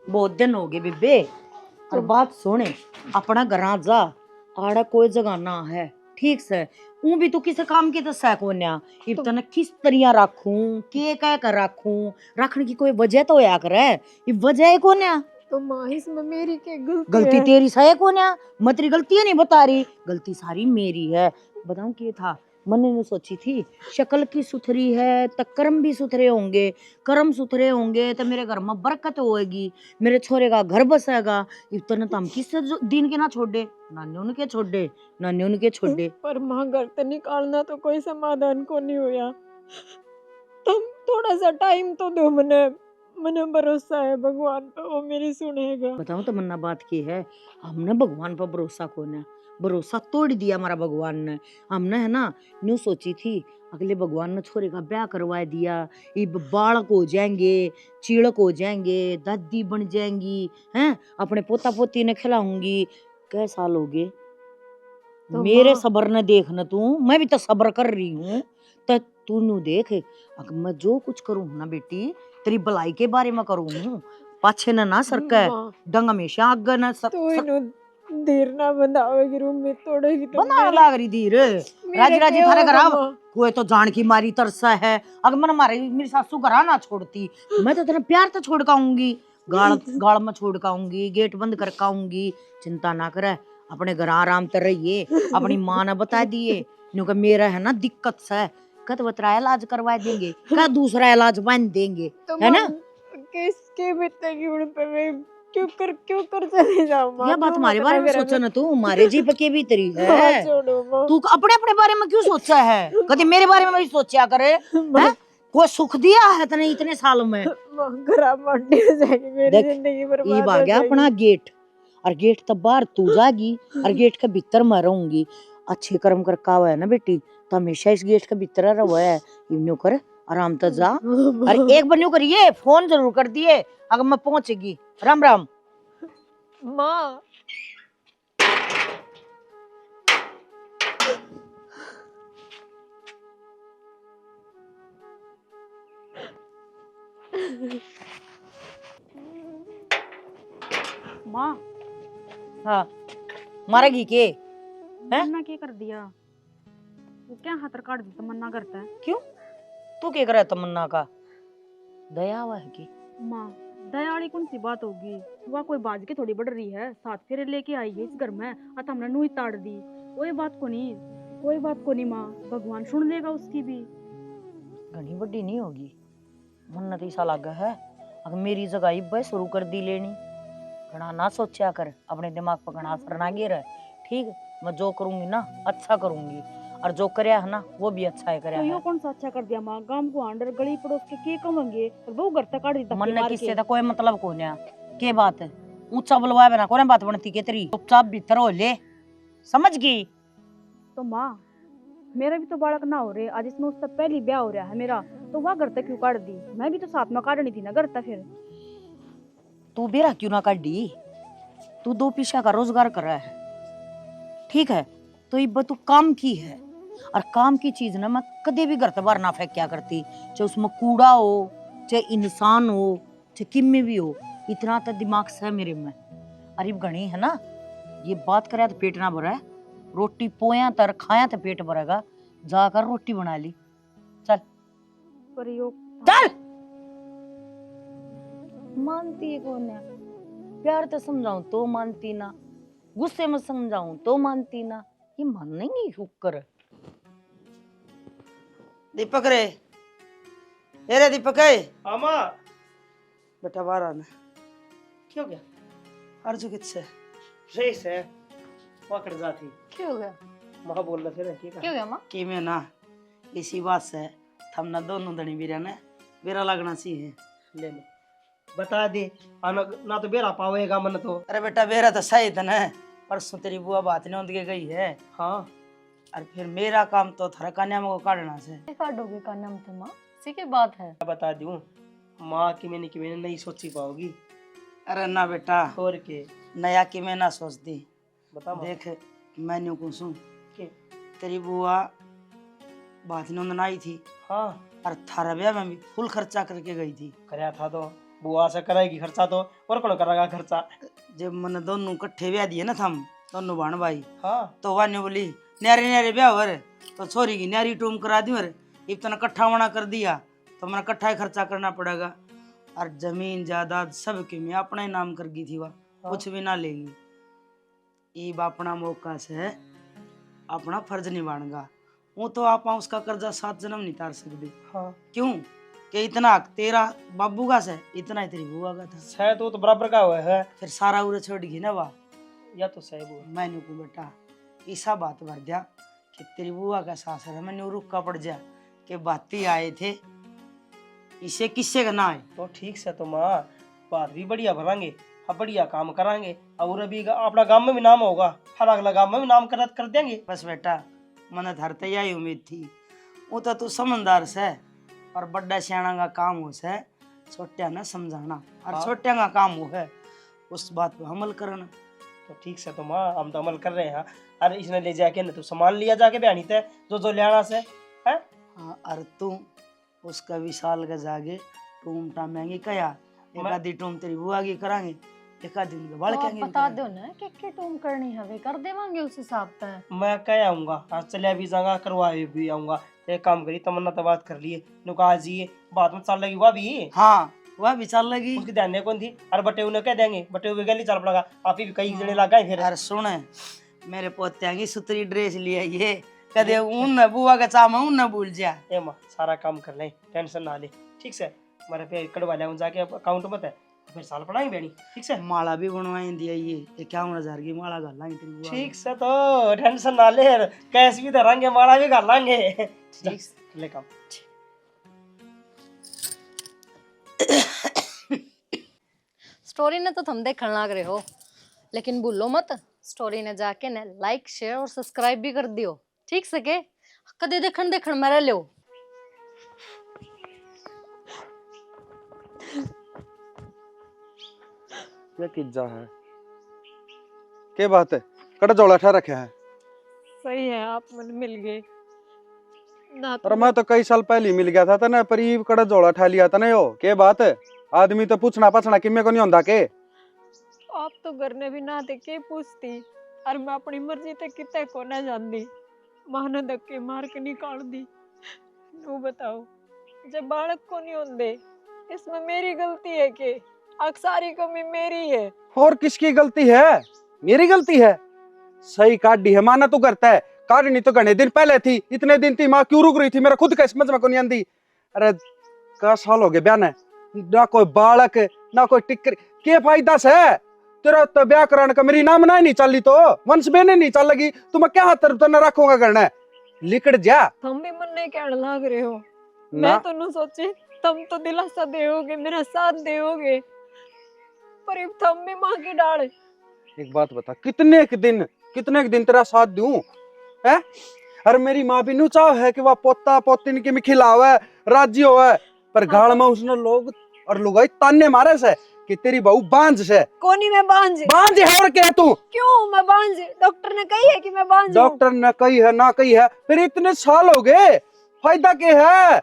बहुत दिन हो गए बेबे। और बात सुने, अपना घरा जा, आड़ा कोई जगह ना है, ठीक से। ऊ भी तू किसी काम की दसा कोन्या, इतना किस तरह रखूं, के कह कर रखूं, रखने की कोई वजह तो होया करे। ये वजह है कोन्या। तो माँ इसमें मेरी क्या गलती गलती है? तेरी सही कोन्या, मैं तेरी गलती नहीं बता रही, गलती सारी मेरी है। बताऊं क्या था, मैंने ने सोची थी शक्ल की सुथरी है तो कर्म भी सुथरे होंगे, कर्म सुथरे होंगे तो मेरे घर में बरकत होएगी, मेरे छोरे का घर बसेगा। इतना तो हम किससे दिन के ना छोड़े, नानी उनके छोड़े, नानी उनके छोड़े। पर माँ घर से निकालना तो कोई समाधान को नहीं हुआ। तुम थोड़ा सा टाइम तो दो, मने मने भरोसा है भगवान पे, वो मेरी सुनेगा। बताऊं तमन्ना बात की है, हमने भगवान पर भरोसा कौन है, भरोसा तोड़ दिया हमारा भगवान ने। हमने है ना न्यू सोची थी अगले भगवान ने छोरे का ब्याह करवा दिया, ये बालक हो जाएंगे, चीड़क हो जाएंगे, दादी बन जाएंगी, हैं अपने पोता पोती ने खिलाऊंगी। कै साल हो गए तो मेरे माँ सब्र ने, देख न तू, मैं भी तो सब्र कर रही हूँ। तो तू नु देख, अगर मैं जो कुछ करूँ ना बेटी, तेरी भलाई के बारे में करूँ, पाछे न ना सरके, माँ डंग हमेशा आगे न तो इनु धीर ना बंधावेगी, रूम में तोड़ेगी तो बना मेरे लाग रही धीर। राजी राजी क्या थारे घर होगा आव, माँ? कोई तो जान की मारी तरसा है। अगर मन मारे मेरी सासू घर ना छोड़ती, मैं तो तेरा प्यार तो छोड़ काऊंगी, गाल गाल में छोड़ काऊंगी, गेट बंद कर काऊंगी। चिंता ना करे, अपने घर आराम से रहिए। अपनी माँ ने बता दिए न्यू का मेरा है ना दिक्कत से, कद बतरा इलाज करवा देंगे, का दूसरा इलाज बन देंगे, तो है माँ ना। किसके बीतेगी उन पे, मैं क्यों कर चली जाऊँ माँ? यह बात क्यों हमारे मत बारे ना में करे सोचा ना तू, हमारे जी पे के भी तेरी माँ, है। छोड़ो माँ। तू अपने अपने बारे में क्यों सोचा है, कभी मेरे बारे में भी सोचा करे। माँ हैं कोई सुख दिया है तने इतने सालों में। माँ खराब मट्टी हो जाएगी, मेरी देख जिंदगी ये बर्बाद हो भाग्या अपना जाएगी। गेट, और गेट तब बाहर तू जागी, और गेट के भीतर मैं रहूंगी। अच्छे कर्म कर का हुआ है ना बेटी, तो हमेशा इस गेट के भीतर रहा है। यूं कर आराम से जा, और एक बार यूं करिए फोन जरूर कर दिए अगर मैं पहुंचेगी। राम राम। माँ माँ हाँ मारेगी के हैं, मन्ना क्या कर दिया? वो क्या हाथ काट दी तमन्ना करता है? क्यों तू क्या करे तमन्ना का दया हुआ है कि। माँ दयाली कौन सी बात होगी, वह कोई बाज के थोड़ी बढ़ रही है, साथ फेरे लेके आई है इस घर में, अत हमने नुई ताड़ दी। कोई बात को नहीं, कोई बात को नहीं माँ, भगवान सुन लेगा उसकी भी। घनी बड़ी नहीं होगी, मन तो ऐसा लगा है अगर मेरी जगह इब्बे शुरू कर दी लेनी। घना ना सोचा कर, अपने दिमाग पर घना असर ना गिर। ठीक, मैं जो करूंगी ना अच्छा करूंगी, और जो करया है ना वो भी अच्छा ही करया तो यो है। कौन सा अच्छा कर दिया माँ, गांव को आंडर गली पड़ोस के कमेंगे, और वो घर तक काट दी मन धक्के ने मार किससे के। था कोई मतलब को नहीं, के बात है ऊंचा बुलवाए बिना कोने बात बनती के तेरी, चुपचाप भीतर हो ले, समझ गई। तो माँ मेरा भी तो बालक ना हो रहे, आज इसमें उससे पहली ब्याह हो रहा है मेरा, तो वह घर तक क्यों काट दी? मैं भी तो साथ में काटनी थी ना घर तक फिर। तू बेरा क्यों ना काटी, तू दो पीछा का रोजगार कर रहा है, ठीक है। तो इब्बा तू काम की है, और काम की चीज ना मैं कदे भी घर से बाहर ना फेंक क्या करती, चाहे उसमें कूड़ा हो, चाहे इंसान हो, चाहे किम भी हो। इतना तो दिमाग से है मेरे में। अरे घनी है ना, ये बात करे तो पेट ना भरा, रोटी पोया तर खाया तो पेट भरेगा, जाकर रोटी बना ली, चल पर यो चल। मानती है कौन है, प्यार तो समझाऊं तो मानती ना, गुस्से में समझाऊं तो मानती ना, ये मानेंगी शुक्र। दीपक रे, ये रे दीपक है। आमा बेटा बाहर आना। क्यों गया? अर्जु किससे रेस है पकड़ जाती। क्या हो गया? माँ बोल रहे थे ना ठीक है। क्या हो गया माँ? कि मैं ना इसी बात से थमना दोनों धनी बीरा ने बेरा लगना चाहिए। ले ले बता दे, आना ना तो बेरा पावेगा मन तो। अरे बेटा बेरा तो सही था ना, परसों तेरी बुआ बात नहीं होंद के गई है, हाँ और फिर मेरा काम तो थारा कन्या को काटना से। काटोगे का नाम तो माँ, सी की बात है। बता दूं, माँ की मैंने नहीं सोची पाओगी। अरे ना बेटा, और के नया की मैं ना सोचती। बता माँ। देख मैं न्यू पूछूं, के तेरी बुआ बात नहीं आई थी, हाँ और थारा ब्याह में भी फुल खर्चा करके गई थी। करया था तो बुआ से कराएगी खर्चा तो, और कौन करेगा खर्चा। जब मैंने दोनों कट्ठे ब्याह दिए ना थम दोनों बहन भाई, हाँ तो वाने बोली न्यारे न्यारे ब्याह हो रे, तो छोरी की न्यारी टूम करा दी रे, इतना कट्ठा वना कर दिया तो मैंने कट्ठा ही खर्चा करना पड़ेगा। और जमीन जायदाद सब की मैं अपना ही नाम कर गई थी, वह कुछ भी ना लेगी। ईब अपना मौका से अपना फर्ज निभाएगा। वो तो आप उसका कर्जा 7 जन्म नहीं तार सकते। हाँ क्यों कि इतना हक तेरा बाबू का से, इतना ही तेरी बुआ का था। शायद वो तो बराबर का हुआ है। फिर सारा उरे छोड़ गई ना वाह। या तो सही बुआ। मैंने को बेटा ऐसा बात भर दिया कि तेरी बुआ का सासर है, मैंने रुका पड़ जा कि बाती आए थे इसे किससे का ना आए। तो ठीक से तो माँ बात भी बढ़िया भरांगे, अब बढ़िया काम करांगे, और अभी अपना गांव में भी नाम होगा, हर अगला गांव में भी नाम कर देंगे। बस बेटा मन धरते यही उम्मीद थी। वो तो तू समझदार से और बड़ा सियाणा का काम हो से छोटिया ने समझाना, और हाँ। छोटिया का काम हो है उस बात पर अमल करना। तो ठीक से तो माँ हम तो अमल कर रहे हैं। अरे इसने ले जाके ना तो सामान लिया जाके बयानी थे जो लियाना से है। हाँ और तू उसका विशाल का जागे टूम टामेंगी कया, एक आधी टूम तेरी बुआ की करांगे, एक आधी उनके बाल तो आप केंगे बता दो ना कि टूम करनी है, वे कर देवांगे उस हिसाब पे। मैं कह आऊंगा, आज चलिया भी जाऊंगा, करवाए भी आऊंगा। एक काम करी तमन्ना तो बात कर लिए नुका जी बात में चल लगी वह भी। हाँ वह भी चल लगी। उसकी ध्यान कौन थी। अरे बटे उन्हें कह देंगे, बटे हुए गली चल पड़ेगा, आप ही भी कई जने लग गए। फिर अरे सुन मेरे पोत्या की सुतरी ड्रेस लिया ये कदे उन बुआ का चाम उन न भूल जा। ए माँ सारा काम कर ले, टेंशन ना ले। ठीक से हमारे पे कड़वा ले जाके अकाउंट में फिर साल पढ़ाएंगे बेनी। ठीक से माला भी बनवाई दिया ये 51,000 की माला घालांगे तेरी बुआ ठीक से तो टेंशन ना ले, कैश भी धरांगे, माला भी घालांगे। ठीक ले काम। स्टोरी ने तो तुम देखने लग रहे हो, लेकिन भूलो मत स्टोरी ने जाके ने लाइक शेयर और सब्सक्राइब भी कर दियो। ठीक से के कदे देखन मेरे लो। क्या किज्जा है, क्या बात है, कड़ा जोड़ा ठा रखे है। सही है आप मन मिल गए ना। और मैं तो कई साल पहले मिल गया था ना, पर ये कड़ा जोड़ा ठा लिया था ना। यो क्या बात है, आदमी तो पूछना पाछना किमे को नहीं होता के। आप तो घर ने भी ना थे के पूछती, और मैं अपनी मर्जी ते किते को ना जानती, मां ने धक्के मार के निकाल दी। तू बताओ जब बालक को नहीं होंदे इसमें मेरी गलती है कि सारी कमी मेरी है। और किसकी गलती है, मेरी गलती है। सही काट दी है, माना तू करता है, काटनी तो घने दिन पहले थी, इतने दिन थी माँ क्यों रुक रही थी, मेरा खुद का समझ में को नहीं आंदी। अरे का साल हो गए ब्याह ने, ना कोई बालक ना कोई टिक्कर, क्या फायदा से तेरा तो ब्याह कराने का मेरी नाम ना नहीं चली, तो वंश बेने नहीं चल लगी, तो मैं क्या हाथ तो न रखूंगा करना लिकड़ जा। तुम भी मन नहीं कहने लग रहे हो, ना मैं तो न सोचे तुम तो दिलासा दोगे, मेरा साथ दोगे, पर अब तुम भी मां की डाल। एक बात बता, कितने के दिन तेरा साथ दूं है। अरे मेरी माँ भी नु चाह है कि वह पोता पोती के में खिलावे राजी होवे, पर गाल में उसने लोग और लुगाई ताने मारे से कि तेरी बहू बांझ से। कोनी मैं बांझ है और क्या तू, क्यों मैं बांझ, डॉक्टर ने कही है कि मैं बांझ हूं। डॉक्टर ने कही है ना कही है, फिर इतने साल हो गए फायदा क्या है,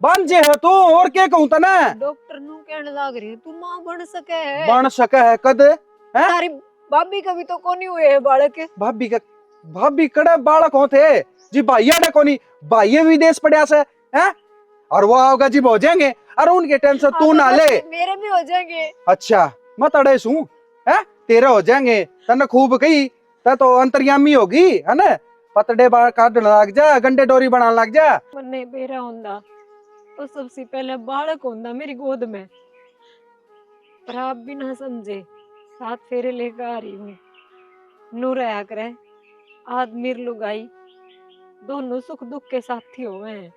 बांझे है तू, और क्या कहूं तने। डॉक्टर नु कहने लग रही है तू मां बन सके है, बन सके है कद है? तारी भाभी कभी तो कोनी हुए है बालक। भाभी कड़े बालक होते जी, भाइया ने कोनी, भाइये विदेश पड़िया से हैं, और वो आओगा जी हो जाएंगे, और उनके टेंशन तू ना ले। मेरे भी हो जाएंगे। अच्छा मत अड़े सू है, तेरे हो जाएंगे, तने खूब कही ता तो अंतर्यामी होगी है ना, पतड़े बाल काटने लग जा, गंडे डोरी बनाने लग जा। मन्ने बेरा होंदा तो सबसे पहले बालक होंदा मेरी गोद में, पर आप भी ना समझे, 7 फेरे लेकर आ रही हूँ, नू रहा करे, आदमी लुगाई दोनों सुख दुख के साथी हो गए हैं,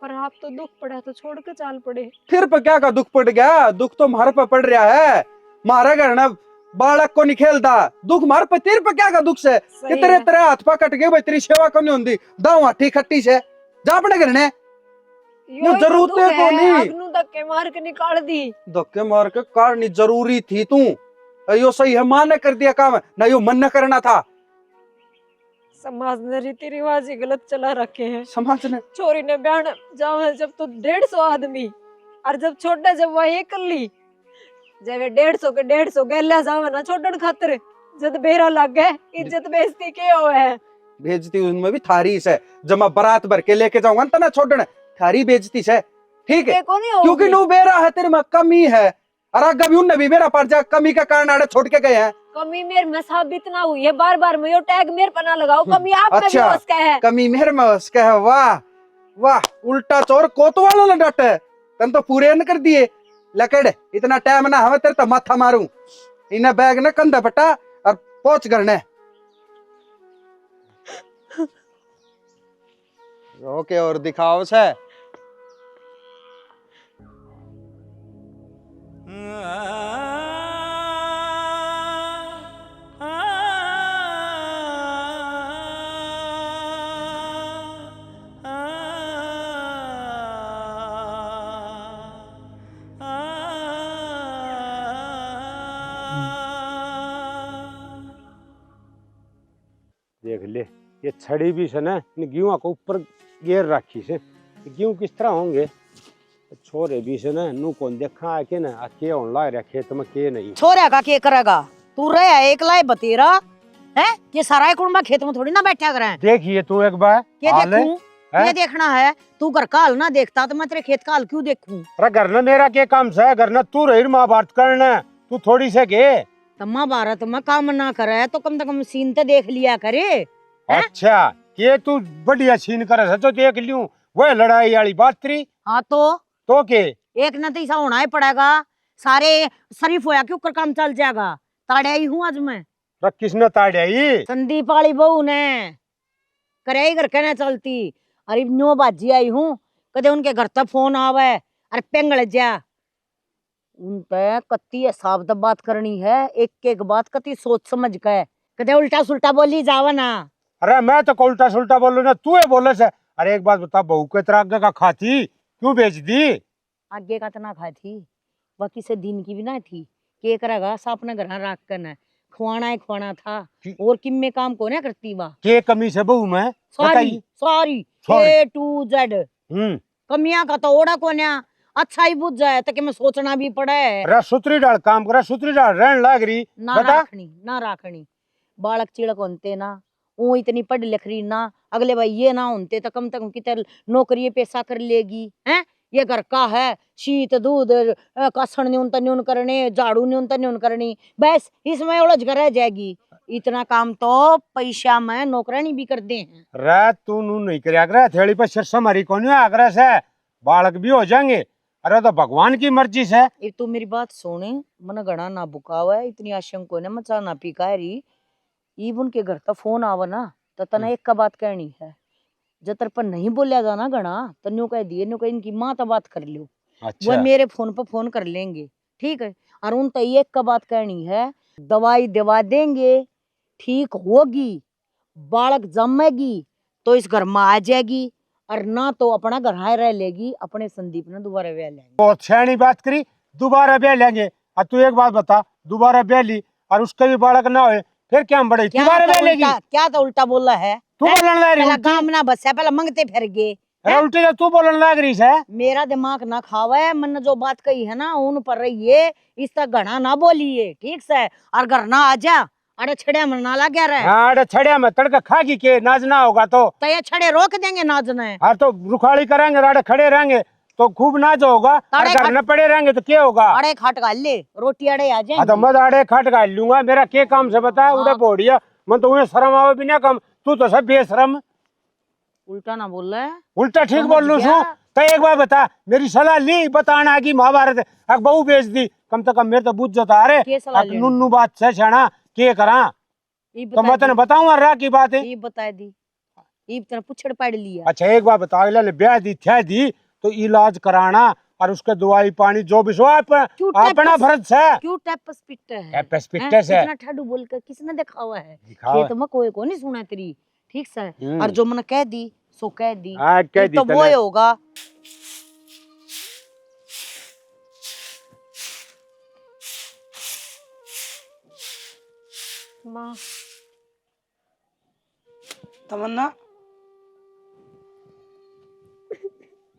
पर आप तो दुख पड़ा तो छोड़ के चाल पड़े। फिर पर क्या का दुख पड़ गया, दुख तो मारे पे पड़ रहा है, मारे घर ना बालक को नहीं खेलता, दुख मारे पे, तेरे पे क्या का दुख से कि तेरे हाथ पा कट गए, तेरी सेवा को नहीं होंदी, दाऊ हाथी खट्टी से जा अपने घर ने जरूरत को नहीं। अग्नू धक्के मार के निकाल दी, धक्के मार के काटनी जरूरी थी तू, यो सही है, मां ने कर दिया काम, ना यो मन न करना था। समाज ने रीति रिवाज ही गलत चला रखे हैं। समाज ने छोरी ने बयान जावे जब तो 150 आदमी और जब छोटा जब वही कर ली जब 150 गैला जावा ना छोटन खातर जब बेरा लग गए इज्जत बेइज्जती के हो है। बेइज्जती उनमें भी थारी से, जब मैं बारात भर के लेके जाऊंगा तो ना छोड़ने थारी बेइज्जती से, ठीक है? ये को नहीं होगी। क्योंकि नू बेरा है तेरे में कमी है, और अगर भी उनने भी मेरा पर जा कमी का कारण आड़े छोड़ के गए हैं। कमी मेरे में साबित ना हुई है, बार बार मैं यो टैग मेरे पर ना लगाओ, कमी आप में भी अच्छा, हो उसका है। कमी मेरे में उसका है। वाह वाह, उल्टा चोर कोतवाल ना डटे, तन तो पूरे न कर दिए। लकड़ इतना टाइम ना हमें तेरे तो माथा मारूं, इन्हें बैग ने कंधा पटा और पहुंच करने रोके और दिखाओ से। देख ले, ये छड़ी भी से ना इन गेहूं को ऊपर घेर रखी से, गेहूं किस तरह होंगे? छोरे भी से ना नू कौन देखा है कि ना के होन ला रहा खेत में के नहीं। छोरा का के करेगा? तू रहा एकला बतेरा है, ये सारा कुंबा खेत में थोड़ी ना बैठा करे। देखिए तू एक बार के हाल है? देखूं? ये देखना है, तू घर का हाल ना देखता तो मैं तेरे खेत का हाल क्यों देखूं? अरे घर ना मेरा के काम से, घर ना तू रही महाभारत करना, तू थोड़ी से के तम्मा भारत में काम ना करे तो कम से कम सीन तो देख लिया करे। अच्छा के तू बढ़िया छीन करे से तो देख लियूं, वो लड़ाई वाली बात तेरी। हाँ तो के एक न तो ऐसा होना ही पड़ेगा, सारे शरीफ होया क्यों कर काम चल जाएगा। ताड़े आई हूँ आज मैं, किसने ताड़ियाई? संदीप वाली बहू ने करे घर कहना चलती। अरे नो बाजी आई हूँ, कदे उनके घर तक फोन आवे अरे पेंगड़ जा उन पे कत्ती हिसाब द बात करनी है, एक एक बात कत्ती सोच समझ के, कदे उल्टा सुल्टा बोली जावा ना। अरे मैं तो उल्टा सुल्टा बोलू ना, तू ये बोले से। अरे एक बात बता, बहू के तरह आगे का खाती क्यों बेच दी? आगे का तना खाई थी, बाकी से दिन की भी ना थी। के करेगा सा अपने घर राख करना, खुआना ही खुआना था, और किम में काम को ना करती बा। के कमी से बहू में सारी सारी ए टू जेड कमियां का तो ओड़ा को ना अच्छा ही बुझ जाए ताकि मैं सोचना भी पड़े। अरे सुतरी डाल काम करे, सुतरी डाल रहन लाग रही ना बता। राखनी ना राखनी, बालक चिड़क होते ना, वो इतनी पढ़ लिख रही ना, अगले भाई ये ना होते तो कम से कम कितने नौकरी पैसा कर लेगी हैं। ये घर का है, शीत दूध कसण न्यून करने, झाड़ू न्यून करनी, बस इसमें उलझ कर रह जाएगी। इतना काम तो पैसा में नौकरानी भी कर दे हैं। रात तू नू नहीं करया करे, थेड़ी पर सिर समारी कोनी आगरा से बालक भी हो जाएंगे। अरे तो भगवान की मर्जी से। ये तू मेरी बात सुने, मन गड़ा ना बुकावा है, इतनी आशंको ने मचा ना पीका रही। ईब उनके घर का फोन आवा ना तो तना एक का बात कहनी है, जतर पर नहीं बोलिया जाना गणा तो न्यू कह दिए, न्यू कह इनकी माँ तो बात कर लो। अच्छा। वो मेरे फोन पर फोन कर लेंगे, ठीक है। और उन तो एक का बात कहनी है, दवाई दवा देंगे, ठीक होगी, बालक जमेगी तो इस घर में आ जाएगी, और ना तो अपना घर हाय रह लेगी, अपने संदीप ने दोबारा ब्याह लेंगे। बहुत सयानी बात करी, दोबारा ब्याह लेंगे। और तू एक बात बता, दोबारा ब्याह ली और उसके भी बालक ना होए फिर क्या हम बड़े दोबारा ब्याह लेगी? क्या तो उल्टा बोला है तू बोलने लग रही पहला उल्टी। काम ना बस है, पहला मंगते फिर गए। अरे उल्टी तो तू बोलने लग रही है। मेरा दिमाग ना खावे, मन जो बात कही है ना उन पर रहिए, इस तक घना ना बोलिए, ठीक से। और घर ना आ जा, अरे छड़े में ना लगा रहे। हाँ अरे छड़िया में तड़का खागी के नाच ना होगा तो ये छड़े रोक देंगे नाचने। हाँ तो रुखाड़ी करेंगे, राड़े खड़े रहेंगे तो खूब नाच होगा, और घर में पड़े रहेंगे तो क्या होगा? अड़े खाट गाल ले, रोटी अड़े आ हाँ तो जाएंगी। मैं आड़े खाट गाल लूंगा, मेरा क्या काम से बता। उड़े बोड़िया मैं तो उन्हें शर्म आवे भी ना कम, तू तो सब बेशरम। उल्टा ना बोल रहा है, उल्टा ठीक बोल लू सू। तो एक बार बता, मेरी सलाह ली बताना की महाभारत अग बहू बेच दी, कम से कम मेरे तो बुझ जाता। अरे नुन्नू बात से छाना के करा तो मैं तेने बताऊंगा रा की बात है। ये बता दी, ये तेरा पुछड़ पड़ लिया। अच्छा एक बार बता, ले ब्याह दी थे दी तो इलाज कराना और उसके दवाई पानी जो भी सो अपना फर्ज है। क्यों टैपस पिट्टा है? टैपस पिट्टा से इतना ठाडू बोलकर किसने दिखा हुआ है? खेत में कोई को नहीं सुना तेरी, ठीक से। और जो मैंने कह दी सो कह दी, कह दी तो वो होगा। माँ तमन्ना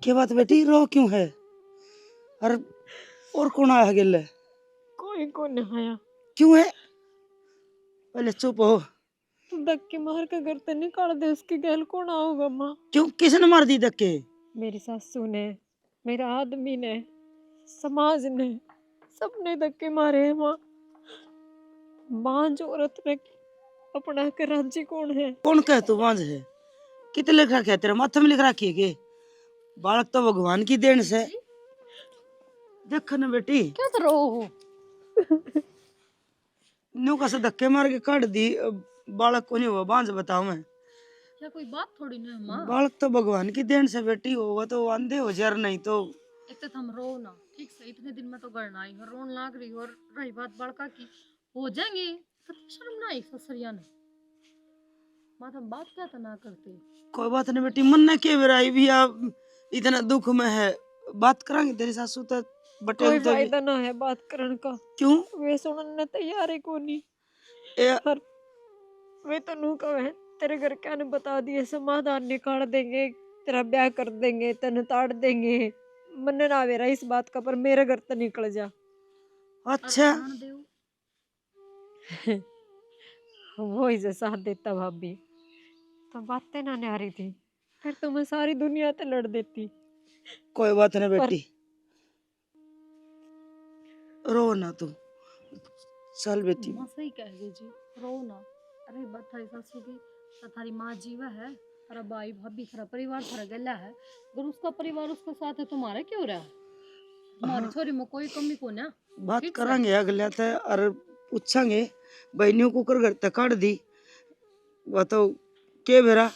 क्या बात बेटी, रो क्यों है? अरे और कौन आया गेले? कोई को नहीं आया। क्यों है? पहले चुप हो। तू धक्के मार के घर से निकाल दे, उसकी गैल कौन आओगा माँ? क्यों, किसने मार दी धक्के? मेरी सासू ने, मेरा आदमी ने, समाज ने, सबने धक्के मारे हैं माँ। बांझ औरत में अपना के राजी कौन है? कौन कह तू बांझ है? कितने लिख रखा है तेरे माथे में? लिख रखी है के बालक तो भगवान की देन से। देख न बेटी, क्यों तो रो हो? न्यू कैसे धक्के मार के काट दी। बालक को नहीं हुआ, बांझ बताओ मैं। क्या कोई बात थोड़ी ना है माँ। बालक तो भगवान की देन से बेटी, होगा तो अंधे हो जा, नहीं तो। एक तो तुम रो ना, ठीक से इतने दिन में तो घर आई और रोन लाग रही। और रही बात बड़का की, हो जाएंगे तो शर्म ना आई ससुरिया ने। माँ तुम बात क्या तो ना करते। कोई बात नहीं बेटी, मन न के बेराई भी आप इतना दुख में है। बात करांगे तेरी सासू तो बटे कोई फायदा ना है बात करने का। क्यों? वे सुनने तैयार है कोनी। ए, पर वे तो नू कहे तेरे घर क्या ने बता दिए, समाधान निकाल देंगे, तेरा ब्याह कर देंगे, तने ताड़ देंगे। मन ना वेरा इस बात का, पर मेरे घर तो निकल जा। अच्छा वो इसे साथ देता भाभी तो बातें ना न्यारी थी, फिर तो मैं सारी दुनिया ते लड़ देती। कोई बात नहीं बेटी, रो ना तू। चल बेटी। माँ सही कह गई जी, रो ना। अरे बात थारी सासू की तो थारी माँ जीवा है, थारा भाई भाभी, थारा परिवार थारा गला है। अगर उसका परिवार उसके साथ है, तुम्हारा क्यों रहा? हमारी छोरी में कोई कमी को ना। बात ठीक करांगे अगले ते और पूछांगे बहनियों को कर घर तक काट दी, वो तो के बेरा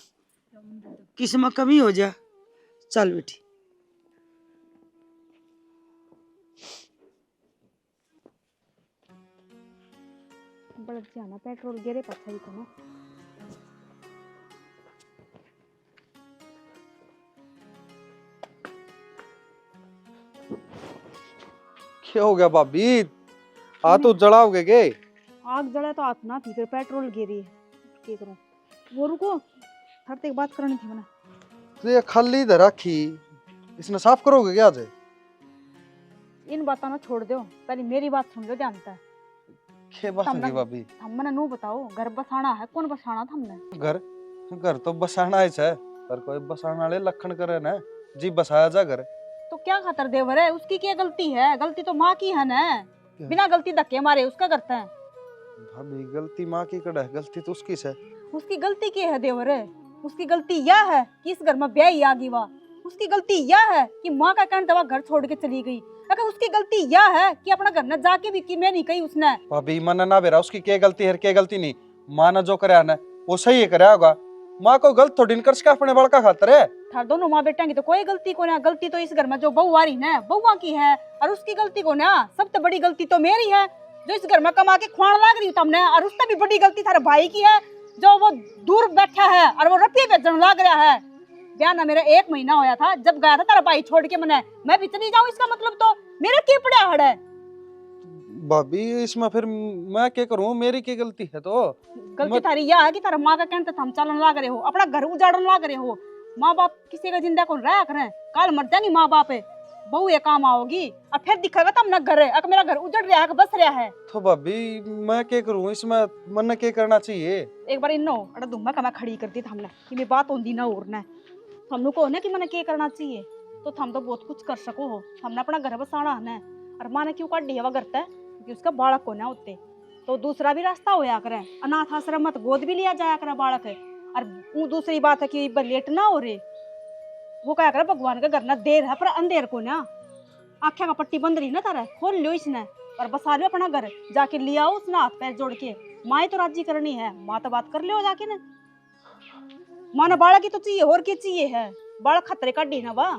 किस में कमी हो जा। चल बेटी। बड़ा जाना पेट्रोल गिरे पछा ही को ना। क्या हो गया भाभी? आ तो जलाओगे के? आग जला तो हाथ ना थी, फिर पेट्रोल गिरी। क्या करूं? वो रुको, थरते एक बात करनी थी मैंने। तो ये खाली इधर रखी, इसने साफ करोगे क्या आज? इन बातों ना छोड़ दो, पहले मेरी बात सुन लो ध्यान से। क्या बात है भाभी? हम मने नू बताओ, घर बसाना है, कौन बसाना था हमने? घर घर तो बसाना है, पर कोई बसाना वाले लखन करे ना जी, बसाया जा घर। तो क्या खातर देवर है? उसकी क्या गलती है? गलती तो माँ की है ना। बिना गलती धक्के मारे उसका करता है। भाभी गलती माँ की कड़ा है, गलती तो उसकी है। उसकी गलती क्या है देवर? उसकी गलती यह है कि इस घर में ब्याह ही आ गई। वाह, उसकी गलती यह है कि माँ का कहने दवा घर छोड़ के चली गई। अगर उसकी गलती यह है कि अपना घर न जाके भी की मैं नहीं कही उसने। भाभी मन ना बेरा, उसकी क्या गलती है, क्या गलती नहीं। माँ ने जो कराया ना वो सही है कराया होगा। माँ को गलत थोड़ी नहीं कर सका, अपने बड़ का खातर है। थार दोनों माँ बेटा की तो कोई गलती को ना। गलती तो इस घर में जो बहू आ रही ना, बहुआ की है। और उसकी गलती को ना, सबसे बड़ी गलती तो मेरी है जो इस घर में कमा के खुआन लाग रही हूँ तुमने। और उससे भी बड़ी गलती थारे भाई की है जो वो दूर बैठा है और वो रुपये बेचने लाग रहा है। ब्याह ना मेरा 1 महीना होया था जब गया था तेरा भाई छोड़ के मने। मैं भी चली जाऊं इसका मतलब तो मेरा क्या पड़ा हड़ है? भाभी इसमें फिर मैं क्या करूं, मेरी क्या गलती है? तो गलती थारी यह है कि तारा माँ का कहते हम चलन लाग रहे हो, अपना घर उजाड़न लाग रहे हो। माँ बाप किसी का जिंदा को रहा करें, काल मर जाएंगी माँ बाप है, बहू ये काम आओगी और फिर दिखेगा तब ना घर है। अगर मेरा घर उजड़ रहा है, बस रहा है, तो भाभी मैं क्या करूं इसमें? मन क्या करना चाहिए? एक बार इन्नो अड़ा दुम्मा का मैं खड़ी कर दी था हमने कि मैं बात होंदी ना और ना हमने को ना कि मैंने क्या करना चाहिए। तो हम तो बहुत कुछ कर सको हो, हमने अपना घर बसाना है ना। और माँ ने क्यों काट दिया वह करता है क्योंकि उसका बालक को ना होते तो दूसरा भी रास्ता होया करे। अनाथ आश्रम मत गोद भी लिया जाया करे बालक है। और वो दूसरी बात है कि लेट ना हो रे, वो क्या करे भगवान का घर ना देर है पर अंधेर को ना। आख्या का पट्टी बंद रही ना तारा, खोल लियो इसने और बसा लियो अपना घर। जाके लिया उसने हाथ पैर जोड़ के। माँ तो राजी करनी है, माँ तो बात कर लियो जाके ना। माँ ने बालक की तो चाहिए, और क्या चाहिए है? बालक खतरे का डी ना वाह,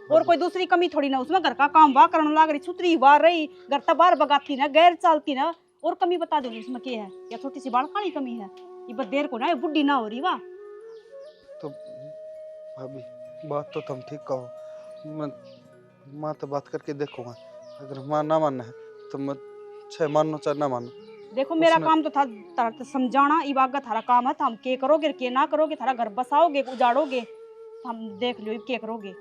और कोई दूसरी कमी थोड़ी ना उसमें। घर का काम वाह करने लाग रही, छुतरी वाह रही, घर तो बाहर बगाती ना, गैर चालती ना। और कमी बता दो इसमें क्या है? या छोटी सी बालक खानी कमी है? ये बस देर को ना बुढ़ी ना हो रही वाह। तो भाभी बात तो तुम ठीक कहो, मैं माँ तो बात करके देखूंगा। अगर माँ ना मानना है तो मैं चाहे मानो चाहे ना मानो। देखो मेरा काम तो था तारा समझाना, इबागा थारा काम है। हम के करोगे के ना करोगे, थारा घर बसाओगे उजाड़ोगे, हम देख लो क्या करोगे।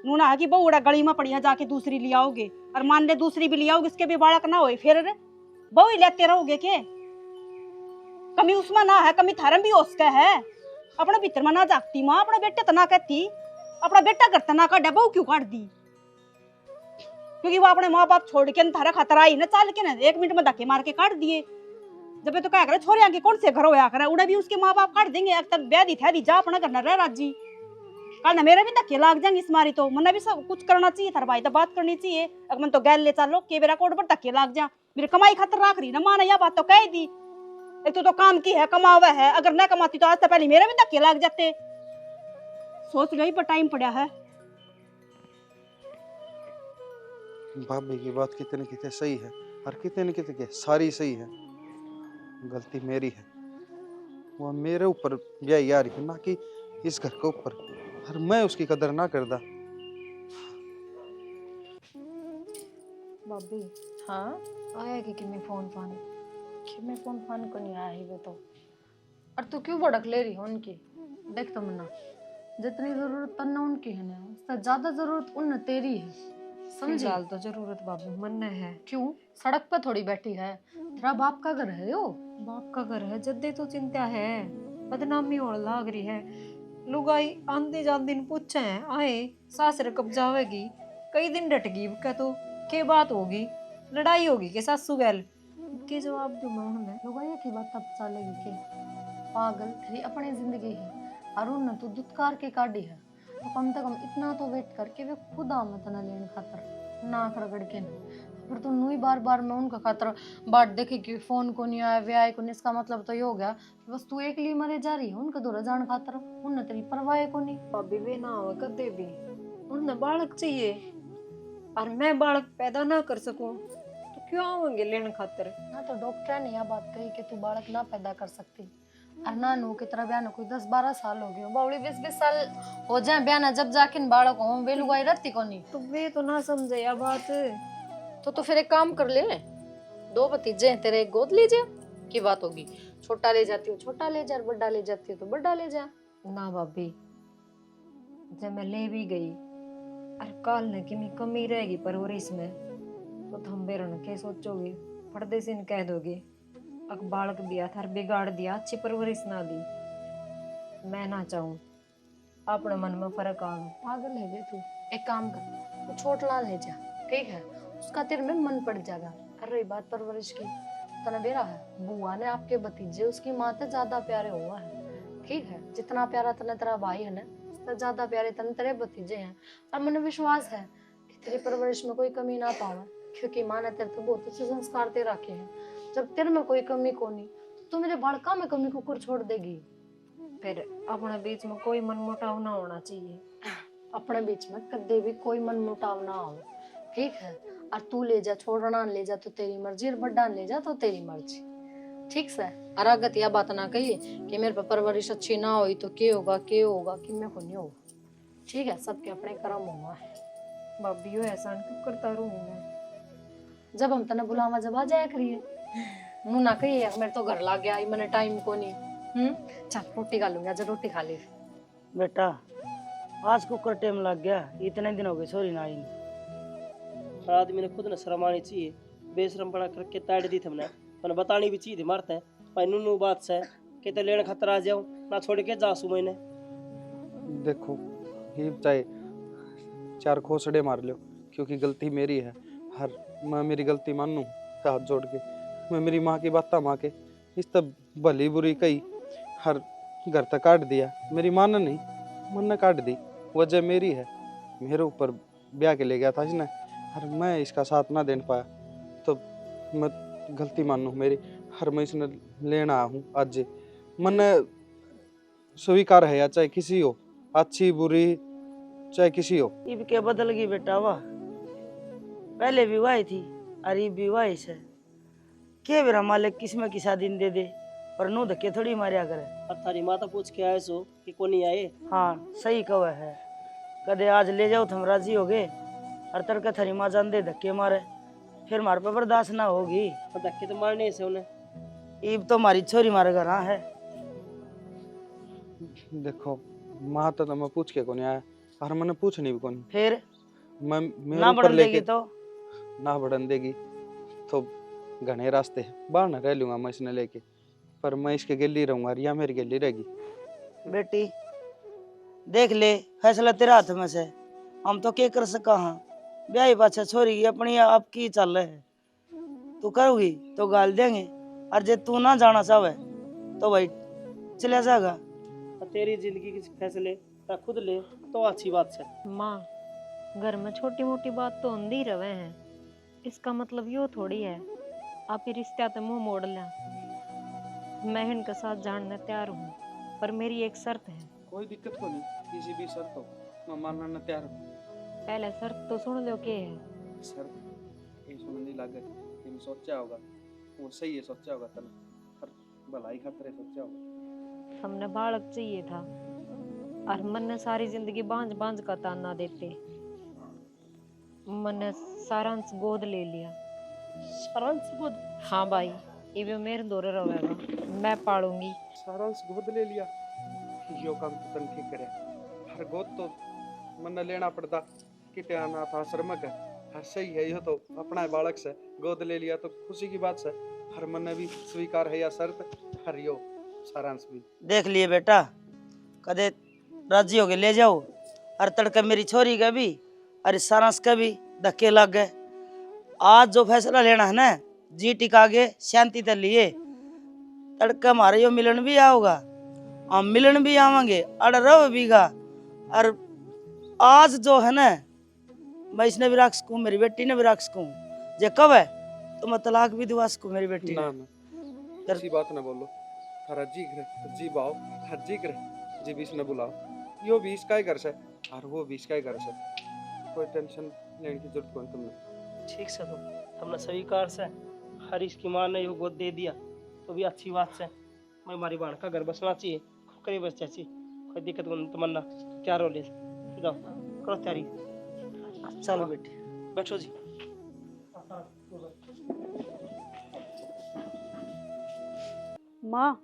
नूना है कि बहू उड़ा गली में पड़िया जाके दूसरी ले आओगे और मान ले दूसरी भी ले आओगे इसके भी बालक ना होए फिर बहू ही लेते रहोगे के कमी उसमें ना है कमी थारम भी उसका है अपने भीतर में ना जागती माँ अपने बेटे तो ना कहती अपना बेटा करता ना काटा बहू क्यों काट दी क्योंकि वो अपने माँ बाप छोड़ के थारा खतरा आई ना चाल के ना 1 मिनट में धक्के मार के काट दिए जब तो क्या करे छोरे के कौन से घर होया करे उन्हें भी उसके माँ बाप काट देंगे अब तक ब्याह दी थे जा अपना करना रह राजी कल ना मेरे भी धक्के लाग जाएंगे इस मारी तो मना भी सब कुछ करना चाहिए थारा भाई तो बात करनी चाहिए अगर मन तो गैल ले चलो के मेरा कोड पर धक्के लाग जा मेरी कमाई खातर रख रही ना माँ ने यह बात तो कह दी एक तो काम की है कमावा है अगर न कमाती तो आज से पहले मेरे भी धक्के लाग जाते सोच गई पर टाइम पड़ा है भाभी की बात कितने कितने सही है और कितने कितने सारी सही है। गलती मेरी है, वो मेरे ऊपर ब्याह आ रही है ना कि इस घर के ऊपर, और मैं उसकी कदर ना करदा। भाभी हाँ आया कि मैं फोन फान को नहीं आया ही वो तो। और तू क्यों भड़क ले रही हो उनकी? देख तो मना जितनी जरूरत तन्ना उनकी है ना उससे ज्यादा जरूरत उन तेरी है, समझी? फिलहाल तो जरूरत भाभी मन है। क्यों सड़क पर थोड़ी बैठी है, तेरा बाप का घर है यो। बाप का घर है जद्दे तो चिंता है बदनामी होने लाग रही है। लुगाई आंधी जान दिन पूछे हैं आए सासरे कब जावेगी कई दिन डटगी क्या तो के बात होगी लड़ाई होगी के सासू गैल के जवाब दूं मैं उन्हें। लुगाइया की बात तब चलेगी के पागल तेरी अपनी जिंदगी है अरुण ने तो दुत्कार के काटी है तो कम से कम इतना तो वेट करके वे खुद आमत न लेने खातर ना रगड़ के फिर तो नू ही बार बार मैं उनका खातर बाट देखे कि फोन को नहीं आया वे आए को नहीं, इसका मतलब तो ये हो गया बस तू एक लिए मरे जा रही है उनका दौरा जान खातर उन तेरी परवाह को नहीं। भाभी वे ना हो कदे भी उन्हें बालक चाहिए और मैं बालक पैदा ना कर सकूं तो क्यों आवेंगे लेने खातर। ना तो डॉक्टर ने यह बात कही कि तू बालक ना पैदा कर सकती और ना नू की तरह ब्याह कोई 10-12 साल हो गए बावड़ी 20-20 साल हो जाए ब्याह ना जब जाके बालक हो वे लुगाई रहती को नहीं तो वे तो ना समझे यह बात। तो फिर एक काम कर ले 2 भतीजे हैं तेरे, एक गोद ले जा की बात होगी। छोटा ले जाती हो छोटा ले जा, बड़ा ले जाती हो तो बड़ा ले जा। ना भाभी जब मैं ले भी गई और काल ने कि कमी रहेगी परवरिश में तो तुम बेरन के सोचोगे पर्दे से कह दोगे अक बालक दिया था बिगाड़ दिया अच्छी परवरिश ना दी। मैं ना चाहूं अपने मन में फर्क आ गया। पागल है बे तू, एक काम कर तू छोटला ले जा ठीक है, उसका तेरे में मन पड़ जाएगा। और रही बात परवरिश की तना बेरा है बुआ ने आपके भतीजे उसकी माँ से ज्यादा प्यारे हुआ है ठीक है, जितना प्यारा तना तेरा भाई है ना उससे ज्यादा प्यारे तना तेरे भतीजे हैं। और मुझे विश्वास है कि तेरी परवरिश में कोई कमी ना पावे क्योंकि माँ ने तेरे तो बहुत अच्छे संस्कार दे रखे हैं। जब तेरे में कोई कमी को नहीं तो तू मेरे बालका में कमी को छोड़ देगी। फिर अपने बीच में कोई मनमुटाव ना होना चाहिए। अपने बीच में कदे भी कोई मनमुटाव ना हो ठीक है। और तू ले जा छोड़ना ले जा तो तेरी मर्जी और बड्डा ले जा तो तेरी मर्जी ठीक से। और अगत यह बात ना कहिए कि मेरे पर परवरिश अच्छी ना हुई तो क्या होगा कि मैं को नहीं होगा ठीक है। सबके अपने कर्म हुआ है। भाभी एहसान क्यों करता रहूं मैं। जब हम तना बुलावा जब आ जाया करिए मुँह ना कहिए मेरे तो घर ला गया मैंने टाइम को नहीं। चल रोटी खा लूंगा जब रोटी खा ली। बेटा आज कुकर टाइम लग गया, इतने दिन हो गए सॉरी ना आई। आदमी ने खुद न शर्म आनी चाहिए, बेशरम पड़ा करके ताड़ दी थमने पर बतानी भी चाहिए मारते हैं भाई नूनू बात से कहते लेने खातर आ जाऊं ना छोड़ के जासू मैंने। देखो ये चाहे 4 खोसड़े मार लो क्योंकि गलती मेरी है, हर मैं मेरी गलती मानूं हाथ जोड़ के। मैं मेरी माँ की बात माँ के इस तब भली बुरी कही हर घर तक काट दिया, मेरी माँ ने नहीं मन ने काट दी, वजह मेरी है। मेरे ऊपर ब्याह के ले गया था इसने और मैं इसका साथ ना दे पाया तो मैं गलती मानूं मेरी। हर मैं इसने लेना आया हूँ आज मन स्वीकार है या चाहे किसी हो अच्छी बुरी चाहे किसी हो। इब के बदल गई बेटा वाह, पहले भी वाई थी और ये भी वाई से के मेरा मालिक किस्म की शादी दे दे पर नू धक्के थोड़ी मारिया करे। अब थारी माता पूछ के आए सो कि कोनी आए। हाँ सही कहा है, कदे आज ले जाओ तुम राजी हो गए और तड़के थारी माँ जान दे धक्के मारे फिर मारे पे बर्दाश्त ना होगी। और धक्के तो मारने से उन्हें ईब तो हमारी छोरी मारे घर हाँ है। देखो माँ तो मैं पूछ के को नहीं आया और मैंने पूछनी भी कौन फिर मैं मेरे ना ऊपर बढ़न देगी लेके तो ना बढ़न देगी तो घने रास्ते हैं, बाहर ना रह लूंगा मैं इसने लेके, पर मैं इसके गिल्ली रहूंगा और या मेरी गिल्ली रहेगी। बेटी देख ले, फैसला तेरा हाथ में से, हम तो क्या कर सका। हाँ ब्याह पाछा छोरी की अपनी आपकी चल है, तू करोगी तो गाल देंगे, और जे तू ना जाना चाहे तो भाई चला जाएगा। और तेरी जिंदगी के फैसले ता खुद ले तो अच्छी बात है। माँ, घर में छोटी मोटी बात तो होंदी ही रहे हैं, इसका मतलब यो थोड़ी है आप ही रिश्ते ते मुंह मोड़ लें। मैं इनके साथ जानने तैयार हूँ, पर मेरी एक शर्त है। कोई दिक्कत को नहीं, किसी भी शर्त हो मैं मानना न तैयार हूँ। पहले शर्त तो सुन लो के है। शर्त ये सुनने लगे कि मैं सोचा होगा वो सही है, सोचा होगा तने पर भलाई खातिर सोचा होगा। हमने बालक चाहिए था और मन ने सारी जिंदगी बांझ बांझ का ताना देते, मन ने सारांश गोद ले लिया। सारांश गोद? हाँ भाई, ये मेरे दौरे रहेगा, मैं पालूंगी। सारांश गोद ले लिया, यो काम तो तन ठीक करे। हर गोद तो मन लेना पड़ता किते अनाथ आश्रम का, हर सही है यो तो अपना बालक से गोद ले लिया तो खुशी की बात है। हर मन भी स्वीकार है या शर्त हर यो सारांश भी। देख लिए बेटा, कदे राजी हो गए ले जाओ, और तड़का मेरी छोरी का भी और इस सारांश का भी धक्के लग गए। आज जो फैसला लेना है ना, जी टिका के शांति ते लिए, तड़का हमारे यो मिलन भी आओगा, हम मिलन भी आवेंगे और रव बीघा। और आज जो है ना, मैं इसने भी रख सकूँ, मेरी बेटी ने भी रख सकूँ, जे कब है तो मैं तलाक भी दिवा सकूँ मेरी बेटी ना ना ऐसी बात ना बोलो। हर जी करे जी बाओ, हर जी करे जी बीस ने बुलाओ, यो बीस का ही घर से और वो बीस का ही घर से, कोई टेंशन लेने की जरूरत कोई तुमने। ठीक से तो हमने स्वीकार से हरीश की माँ ने यो गोद दे दिया तो भी अच्छी बात से। मैं हमारी बहन का घर बसना चाहिए, करीब बस चाहिए, कोई दिक्कत को तमन्ना तैयार हो ले जाओ, करो तैयारी। चलो बेटी बैठो जी। माँ,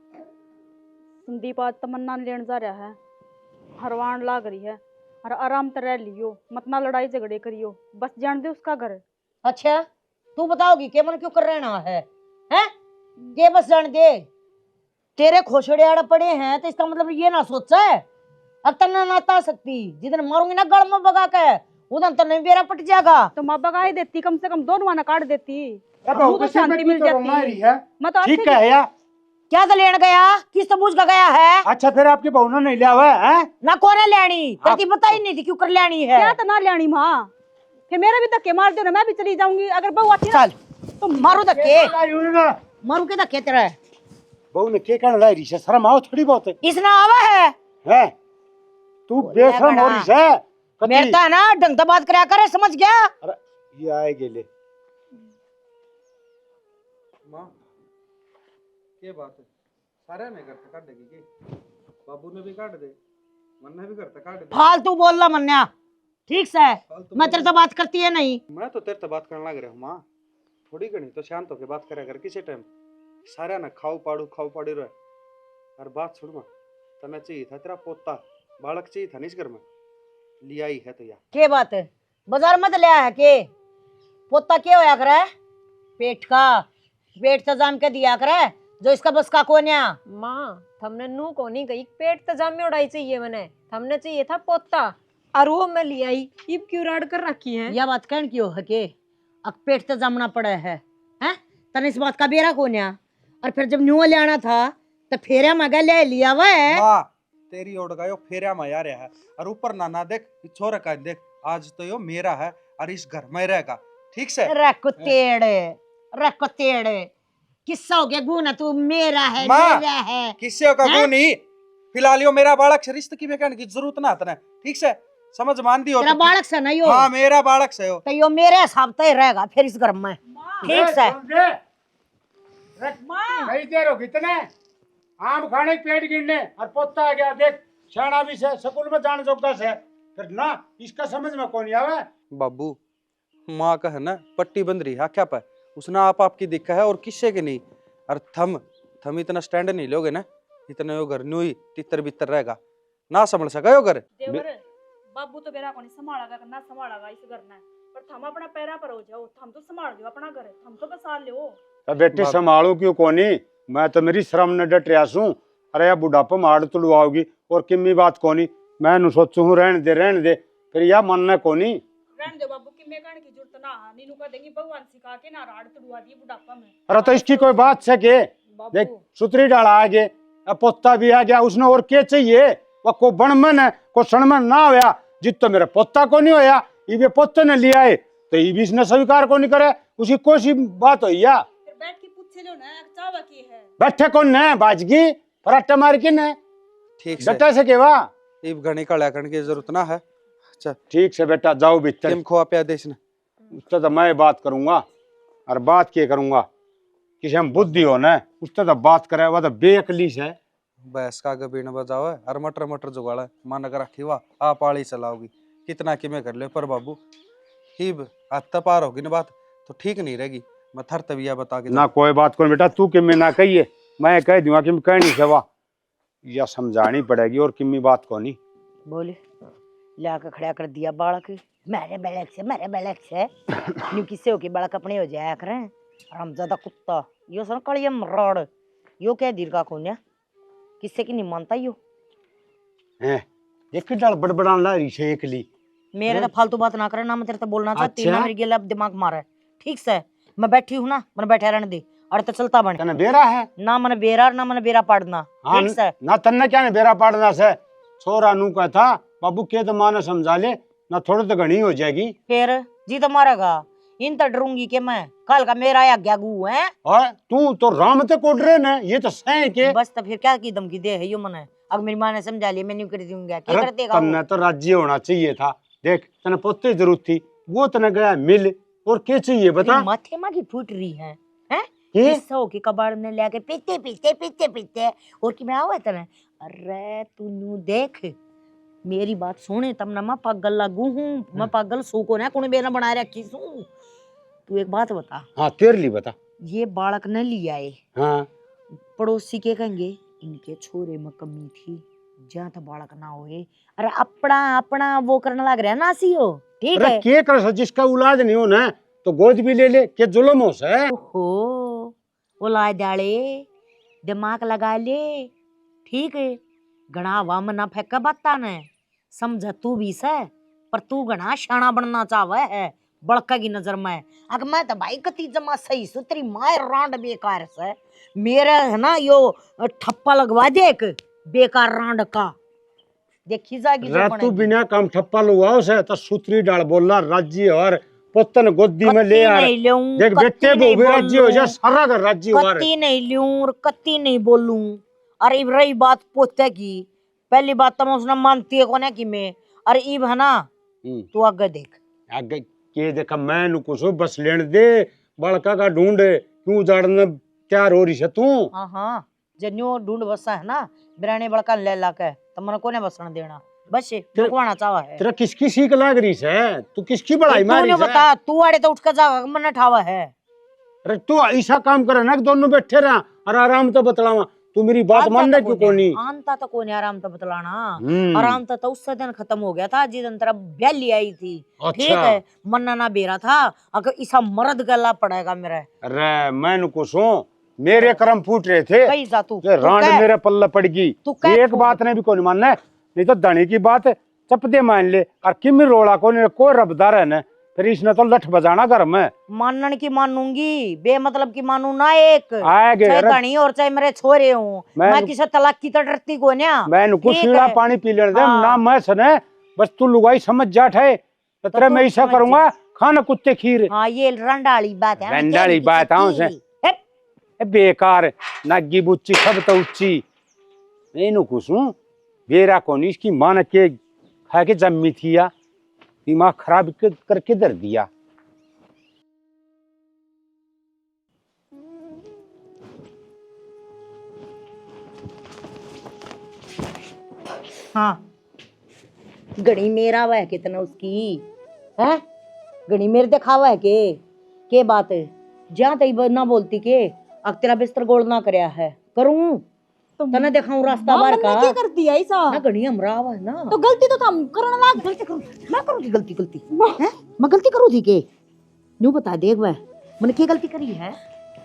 संदीप आज तमन्ना ने लेने जा रहा है, हरवान लाग रही है, और आराम से रह लियो, मत ना लड़ाई झगड़े करियो, बस जान दे उसका घर। अच्छा तू बताओगी के मन क्यों कर रहना है हैं? के बस जान दे, तेरे खोसड़े आड़े पड़े हैं तो इसका मतलब ये ना सोचा है अब तना नाता सकती, जिधर मारूंगी ना गड़ में बगा के उधर तने बेरा पट जाएगा। तो माँ बगा ही देती, कम से कम दो नुआना काट देती, अब मुंह तो उसी शांति में मिल तो रोना जाती। रही है। मैं तो ठीक अच्छे है या क्या तो लेने गया, किस सबूत का गया है? अच्छा फिर आपकी बहू ने नहीं लिया हुआ है? ना कोने लेनी तेरी पता ही नहीं थी क्यों कर लेनी है। क्या तो ना लेनी माँ, फिर मेरा भी धक्के मार दो ना, मैं भी चली जाऊंगी। अगर बहू अच्छी ना- चल तो मारू धक्के, ना मारू के धक्के तेरा बहू ने के कहने लाई रही है, शर्म आओ थोड़ी बहुत इसने आवा है। है तू बेशरम हो रही है मेरे ता ना ढंग से बात करया करे, समझ गया? अरे ये आए गेले माँ ये बात है, सारे ने घर से काट देगी के बाबू ने भी काट दे, मन ने भी घर से काट दे। फालतू बोलना मन्या, ठीक से फालतू मैं तेरे से बात करती है नहीं। मैं तो तेरे से बात करने लग रहा हूँ माँ, थोड़ी घनी तो शांत होके बात करा कर किसी टाइम। सारा ना खाओ पाड़ू रहे। और बात सुन माँ, तने चाहिए था तेरा पोता, बालक चाहिए था इस घर में, लिया ही है तो यार। के बात है बाजार मत ले आया के पोता के होया करे, पेट का पेट से जाम के दिया करे जो इसका बस का कोन्या। माँ, हमने नू को नहीं गई, पेट तो जामे उड़ाई चाहिए मैंने, हमने चाहिए था पोता और वो मैं ले आई, इब क्यों राड कर रखी है? यह बात कहन क्यों है के अब पेट से जमना पड़ा है हैं? तने इस बात का बेरा कोन्या, और फिर जब न्यू ले आना था तो फेरा मगा ले लिया हुआ है। माँ तेरी ओढ़ का यो फेरा में आ रहा है, और ऊपर नाना देख छोरा का देख, आज तो यो मेरा है और इस घर में रहेगा, ठीक से? रखो तेड़े किस्सा हो गया गुना, तू मेरा है माँ, मेरा है किसी का हैं? गु नहीं, फिलहाल यो मेरा बालक से रिश्ते की में कहने की जरूरत ना तने, ठीक से? समझ मान दी हो तेरा तो बालक से नहीं हो हाँ मेरा बालक से हो तो यो मेरे हिसाब से ही रहेगा फिर इस घर में, ठीक से? कई देर हो कितने आम खाने पेट गिरने और पोता आ गया देख, शाना भी से स्कूल में जाने जोगता से, फिर ना इसका समझ में कौन आवे। बाबू माँ का है ना पट्टी बंद रही है क्या पे, उसने आप आपकी दिखा है और किससे के नहीं, और थम इतना स्टैंड नहीं लोगे ना, इतना यो घर न्यू ही तितर बितर रहेगा ना, संभल सका यो घर। बाबू तो बेरा को नहीं संभालेगा ना संभालेगा इस घर ने, पर थम अपना पैरा पर हो जाओ, थम तो संभाल लो अपना घर, थम तो बसा लो। तो बेटी संभालू क्यों कोनी, मैं तो मेरी शर्म ने डट रहा हूँ। अरे यार बुढ़ापा मार तुड़वाओगी और किम्मी बात कोनी, मैं नु सोचू हूँ रहने दे, फिर यह मनना कोनी। रहने दो बाबू, कि मैं कहने की जरूरत ना, नीनू कह देंगी भगवान सिखा के ना राड़ तुड़वा दी बुढ़ापा में। अरे तो इसकी कोई बात है के, देख सुतरी डाला आ गए, अब पोता भी आ गया, उसने और क्या चाहिए, वह को बनमन है को सणमन ना होया, जित तो मेरा पोता को नहीं होया, ये पोते ने लिया है तो ये भी इसने स्वीकार को नहीं करे, उसकी कोई बात हुई या फिर बैठ के पूछे लो ना चावा की है, बैठे कौन है बाजगी पराठा मार के ने ठीक से डटा से केवा इब घणी कड़ा करने की जरूरत ना है। अच्छा ठीक से बेटा जाओ भीतर, किम खोआ पे आदेश ने उससे तो मैं बात करूंगा, और बात क्या करूंगा, किसी हम बुद्धि हो ना उससे तो बात करे, वह तो बेअकली से बस का गबी न बजाओ है और मटर मटर जुगाड़ा मान कर रखी हुआ आप पाली चलाओगी कितना कि मैं कर ले, पर बाबू हिब हद पार होगी ना बात तो ठीक नहीं रहेगी। मैं थर तबिया बता के ना कोई बात कौन बेटा, तू किम्मी ना कहिए, मैं कह दूंगा कि कह नहीं सेवा, या समझानी पड़ेगी और किम्मी बात को नहीं। बोले लाकर खड़ा कर दिया बालक, मेरे बैलक से न्यू किससे हो के बालक अपने हो जाया करें, हम ज्यादा कुत्ता यो सुन कड़ियम रॉड यो क्या दीर का कौन किससे की नहीं मानता यो हैं एक डाल बड़बड़ान ला रही है एकली, मेरे तो फालतू बात ना करे ना, मैं तेरे से बोलना चाहती अच्छा? ना मेरे गिला दिमाग मारा है। ठीक से मैं बैठी हूँ ना, मैंने बैठे रहने दे, अरे तो चलता बने तने बेरा है ना, मैंने बेरा ना मैंने बेरा पाड़ना। हाँ, ठीक से ना तन्ने क्या ने बेरा पाड़ना से, छोरा नू का था बाबू के तो माने समझा ले ना, थोड़ी तो घनी हो जाएगी, फिर जी तो मारेगा इन तो डरूंगी के मैं कल का मेरा या गू है, और तू तो राम ते कोड रहे ने, ये तो सह के बस तो फिर क्या की धमकी दे है यो मने, अगर मेरी माँ ने समझा लिया मैं नहीं कर दूंगा, क्या कर देगा वो? तन्ने तो राज्य होना चाहिए था, देख तने पोते जरूरत थी, वो तने गया मिल, और क्या चाहिए बता, तेरी माथे माँ की फूट रही है हैं? ये किस्सा हो के कबाड़ ने लेके पीते और कि मैं आवा तने, अरे तू नू देख मेरी बात सुने तब ना मैं पागल लागू हूँ, मैं पागल सो को ना कुने बेना बनाए रखी सू। तू एक बात बता, हाँ तेरे लिए बता, ये बालक न लिया है, हाँ पड़ोसी के कहेंगे इनके छोरे में कमी थी, जहाँ तो बालक ना होए, अरे अपना अपना वो करने लग रहा है ना सी हो, ठीक अरे है के कर जिसका औलाद नहीं हो ना तो गोद भी ले ले, के जुल्म हो से, ओहो औलाद डाले दिमाग लगा ले, ठीक है घना हवा में ना फेंका बत्ता ने समझ तू भी से, पर तू घना शाना बनना चाहवे है बड़का की नजर में, अगर मैं तो भाई कती जमा सही सुतरी माय रांड बेकार से मेरे है ना यो ठप्पा लगवा दे एक बेकार रांड का, देखी जाएगी जो रात तू बनेगी। बिना काम ठप्पा लुआओ से तो सूत्री डाल बोलना राज्य और पुतन गोदी में ले आ, नहीं लूं, देख कत्ती बेटे नहीं वो भी राज्य हो जा, बोलूं, सारा का राज्य हो कत्ती नहीं लूं और कत्ती नहीं बोलूं। अरे इब रही बात पोते की, पहली बात तो मैं उसने मानती है कोने की मैं, अरे इब है ना तू आगे देख, आगे के देखा मैं नु कुछ बस लेने दे, बड़का का ढूंढे क्यों जाड़ने तैयार हो रही है तू, हाँ हाँ जन्यो ढूंढ बसा है ना बिराने बड़का ले ला के तो मन कोने बसण देना, बस रुकवाना चावा है। तेरा किसकी सीख लाग रही है, तू किसकी बड़ाई मारी तूने है, बता तू आड़े तो उठ के जावा मन ठावा है, अरे तू ऐसा काम करे ना कि दोनों बैठे रहा और आराम तो बतलावा, तू मेरी बात मानने क्यों कोनी, आनता तो कोने आराम तो बतलाना, आराम तो उससे दिन खत्म हो गया था जिस दिन तेरा ब्याली आई थी, ठीक अच्छा है मन्ना ना बेरा था, अगर इसा मर्द गला पड़ेगा मेरा, अरे मैं नु कुछ हूँ, मेरे कर्म फूट रहे थे, कहीं जा तू ये रांड मेरे पल्ले पड़ गई, तू कह एक बात ने भी कोनी मानना, नहीं तो धनी की बात चपदे मान ले, और किमी रोड़ा कोई रबदार है न, फिर इसने तो लठ बजाना घर में, मानन की मानूंगी बेमतलब की मानू ना, एक आएगे चाहे अरे धनी और चाहे मेरे छोरे हूँ, मैं किसी तलाक की तो डरती को ना, मैं नुको ठीक सीधा है। पानी पी लेने दे, हाँ। ना मैं सने, बस तू लुगाई समझ जाट है, तो तेरे तू मैं ऐसा समझ करूंगा खाना कुत्ते खीर, हाँ ये रंडाली बात है, रंडाली बात है उसे, बेकार नागी बुच्ची सब तो उच्ची, मैं नु कुछ हूँ, बेरा कोनी इसकी मान के खा के जम्मी थी या दिमाग खराब करके दर दिया, हाँ घड़ी मेरा वह कितना उसकी है, घड़ी मेरे दिखावा है के बात है जहाँ तक ना बोलती के अब तेरा बिस्तर गोल ना करया है करूं, तुम तने दिखाऊं रास्ता माँ बाहर मैंने का क्या कर दिया ऐसा ना घड़ी हमराव है ना तो गलती तो तुम करना लाग गलती करूं मैं करूंगी गलती हैं मैं गलती करूं थी के न्यू बता देख मैं मैंने क्या गलती करी है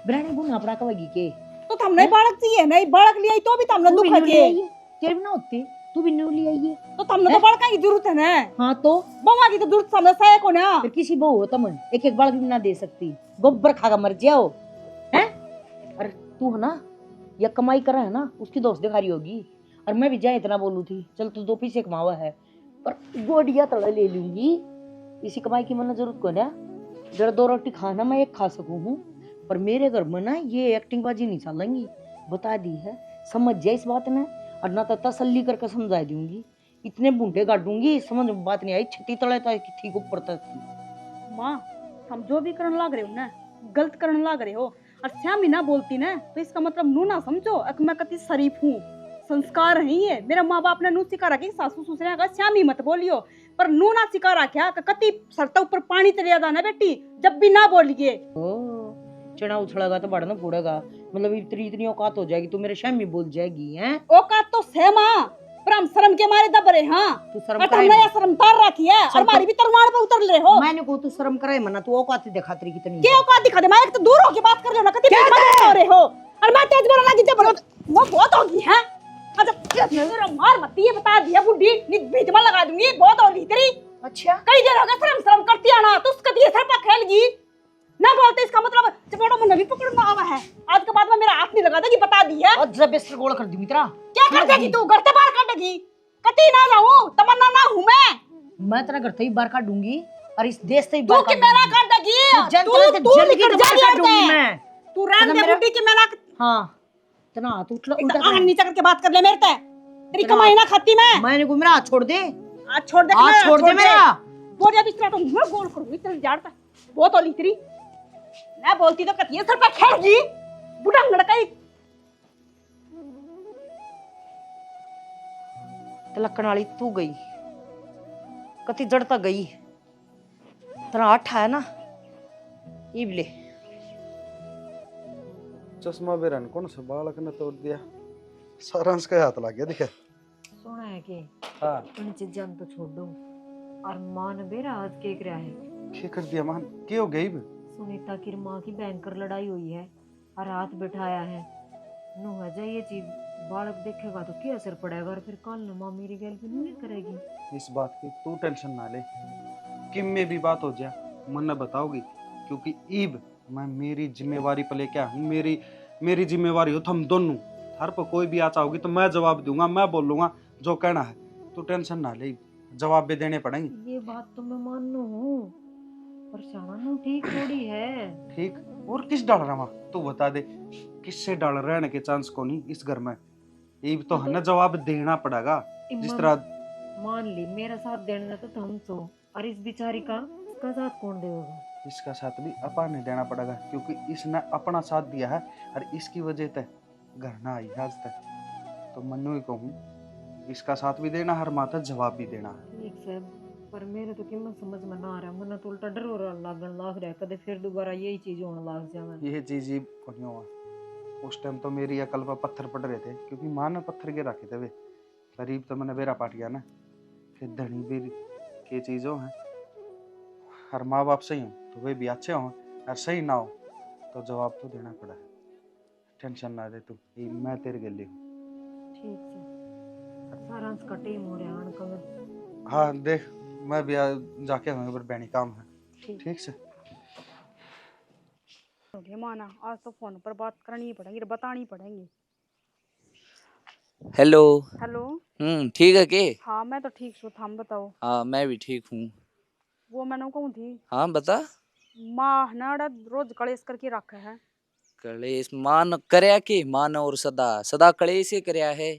ब्रांडी बुना पड़ा कवेगी के तो तुमने बालक चाहिए नहीं बालक लिया तो भी तुमने तू दुख भी है न्यू ले आई है तेरे भी ना होती तू भी न्यू ले आई है तो तुमने तो बालक की जरूरत है ना हाँ तो बवा की तो जरूरत समझ है को ना फिर किसी बहू हो तमन एक एक बालक भी ना दे सकती गोबर खागा मर जाओ हैं अरे तू है ना या कमाई करा है ना उसकी दोस्त दिखारी होगी और मैं भी जाए इतना बोलू थी चल तू 2 पैसे कमावा है पर गोडिया तड़ा ले लूंगी इसी कमाई की मन जरूरत को ना जरा 2 रोटी खाना मैं एक खा सकूं हूँ पर मेरे घर में ना ये एक्टिंग बाजी नहीं चलेंगी बता दी है समझ जाए इस बात ने और ना तो तसल्ली करके समझा दूंगी इतने बूंटे काटूंगी समझ में बात नहीं आई छठी तले तो ठीक ऊपर तक थी माँ हम जो भी करने लाग रहे हो ना गलत करने लाग रहे हो और श्यामी ना बोलती ना तो इसका मतलब नू ना समझो अक मैं कति शरीफ हूँ संस्कार नहीं है मेरा माँ बाप ने नू सिखा रखा सासू ससुर ने कहा श्यामी मत बोलियो पर नू ना सिखा रखा कति सरता ऊपर पानी चले जाता ना बेटी जब भी ना बोलिए चना उछड़ेगा तो बढ़ना पड़ेगा मतलब इतनी औकात हो जाएगी तो मेरे शामी बोल जाएगी हैं औकात तो है माँ पर हम शर्म के मारे दब रहे हाँ तू शर्म और कराए तुमने ये शर्म तार रखी है और हमारी भी तरवार पे उतर ले हो मैंने को तू शर्म कराए मना तू औकात दिखा तेरी कितनी क्या औकात दिखा दे मैं एक तो दूर होके बात कर लो ना कति मत हो रहे हो और मैं तेज बोलने लगी जब वो बहुत होगी है अच्छा मेरा मार मत ये बता दिया बुड्ढी नी बीच में लगा दूंगी बहुत होगी तेरी अच्छा कई देर हो गया शर्म शर्म करती है ना तो उसका दिए सर पर खेलगी ना बोलते इसका मतलब चपेटों में नभी पकड़ना आवा है आज के बाद में मेरा हाथ नहीं लगा देगी बता दी है और जब बेस्टर गोल कर दूंगी तेरा क्या कर देगी तू घर से बाहर काटेगी कति ना जाऊं तमन्ना ना हूं मैं तेरा घर से ही बाहर काट दूंगी और इस देश से ही तू बाहर कि काट मेरा दूंगी कर देगी तू निकल जा काट दूंगी मैं तू रहने दे बुड्ढी कि मेरा हाँ तना हाथ उठला एकदम आंख नीचे करके बात कर ले मेरे से तेरी कमाई ना खाती मैं मैंने को मेरा हाथ छोड़ दे आज छोड़ दे हाथ छोड़ दे मेरा बोलिया बिस्तर तो मैं गोल करूंगी तेरी जाड़ पे बहुत होली तेरी ना बोलती तो कतिये सर पे खेलगी बुढ़ा लड़का ही तिलकन वाली तू गई कति जड़ तक गई तेरा आठ है ना इबले चश्मा भी रन कौन से बालक ने तोड़ दिया सारांश का हाथ लग गया दिखे सोना है के हाँ उन चीज़ों तो छोड़ दो और मान बेरा आज केक रहा है क्या कर दिया मान क्या हो गई सुनीता की माँ की भयंकर लड़ाई हुई है और हाथ बिठाया है नो है जाए ये चीज बालक देखेगा तो क्या असर पड़ेगा और फिर कल न माँ मेरी गैल भी नहीं करेगी इस बात की तू टेंशन ना ले किम में भी बात हो जाए मन बताओगी क्योंकि ईब मैं मेरी जिम्मेवारी पर लेके आया हूँ मेरी जिम्मेवारी हो तुम दोनों हर पर कोई भी आता होगी तो मैं जवाब दूंगा मैं बोलूंगा जो कहना है तू टेंशन ना ले जवाब भी देने पड़ेंगे ये बात तो मैं मानू हूँ पर शाना ठीक थोड़ी है ठीक और किस डाल रहा तू बता दे किससे डाल रहने के चांस को नहीं इस घर में ईब तो है ना जवाब देना पड़ेगा जिस तरह मान ली मेरा साथ देना तो हम तो और इस बिचारी का इसका साथ कौन देगा इसका साथ भी अपा नहीं देना पड़ेगा क्योंकि इसने अपना साथ दिया है और इसकी वजह से घर ना आई आज तक तो मनु ही कहूँ इसका साथ भी देना हर माता जवाब भी देना है ठीक है पर मेरे तो कीमत समझ में ना आ रहा मन तो उल्टा डर हो रहा लागन लाग रहा है कदे फिर दोबारा यही चीज होने लग जाए ये चीज ही को नहीं हुआ उस टाइम तो मेरी अकल पर पत्थर पड़ रहे थे क्योंकि माँ ने पत्थर के रखे थे वे करीब तो मैंने बेरा पाट गया ना फिर धनी भी के चीज़ों हैं हर माँ बाप सही हों तो वे भी अच्छे हों और सही ना हो तो जवाब तो देना पड़ा है टेंशन ना दे तू ये मैं तेरे गले हूँ ठीक है सारा का टीम हो रहा है कल हाँ देख मैं भी जाके हमें पर बैनी काम है ठीक से माना आज तो फोन पर बात करनी पड़ेगी बतानी पड़ेगी हेलो हेलो ठीक है के हाँ मैं तो ठीक हूँ हम बताओ हाँ मैं भी ठीक हूँ वो मैंने कहूँ थी हाँ बता माँ नाड़ा रोज कलेश करके रखा है कलेश मान करया के मान और सदा सदा कलेश ही करया है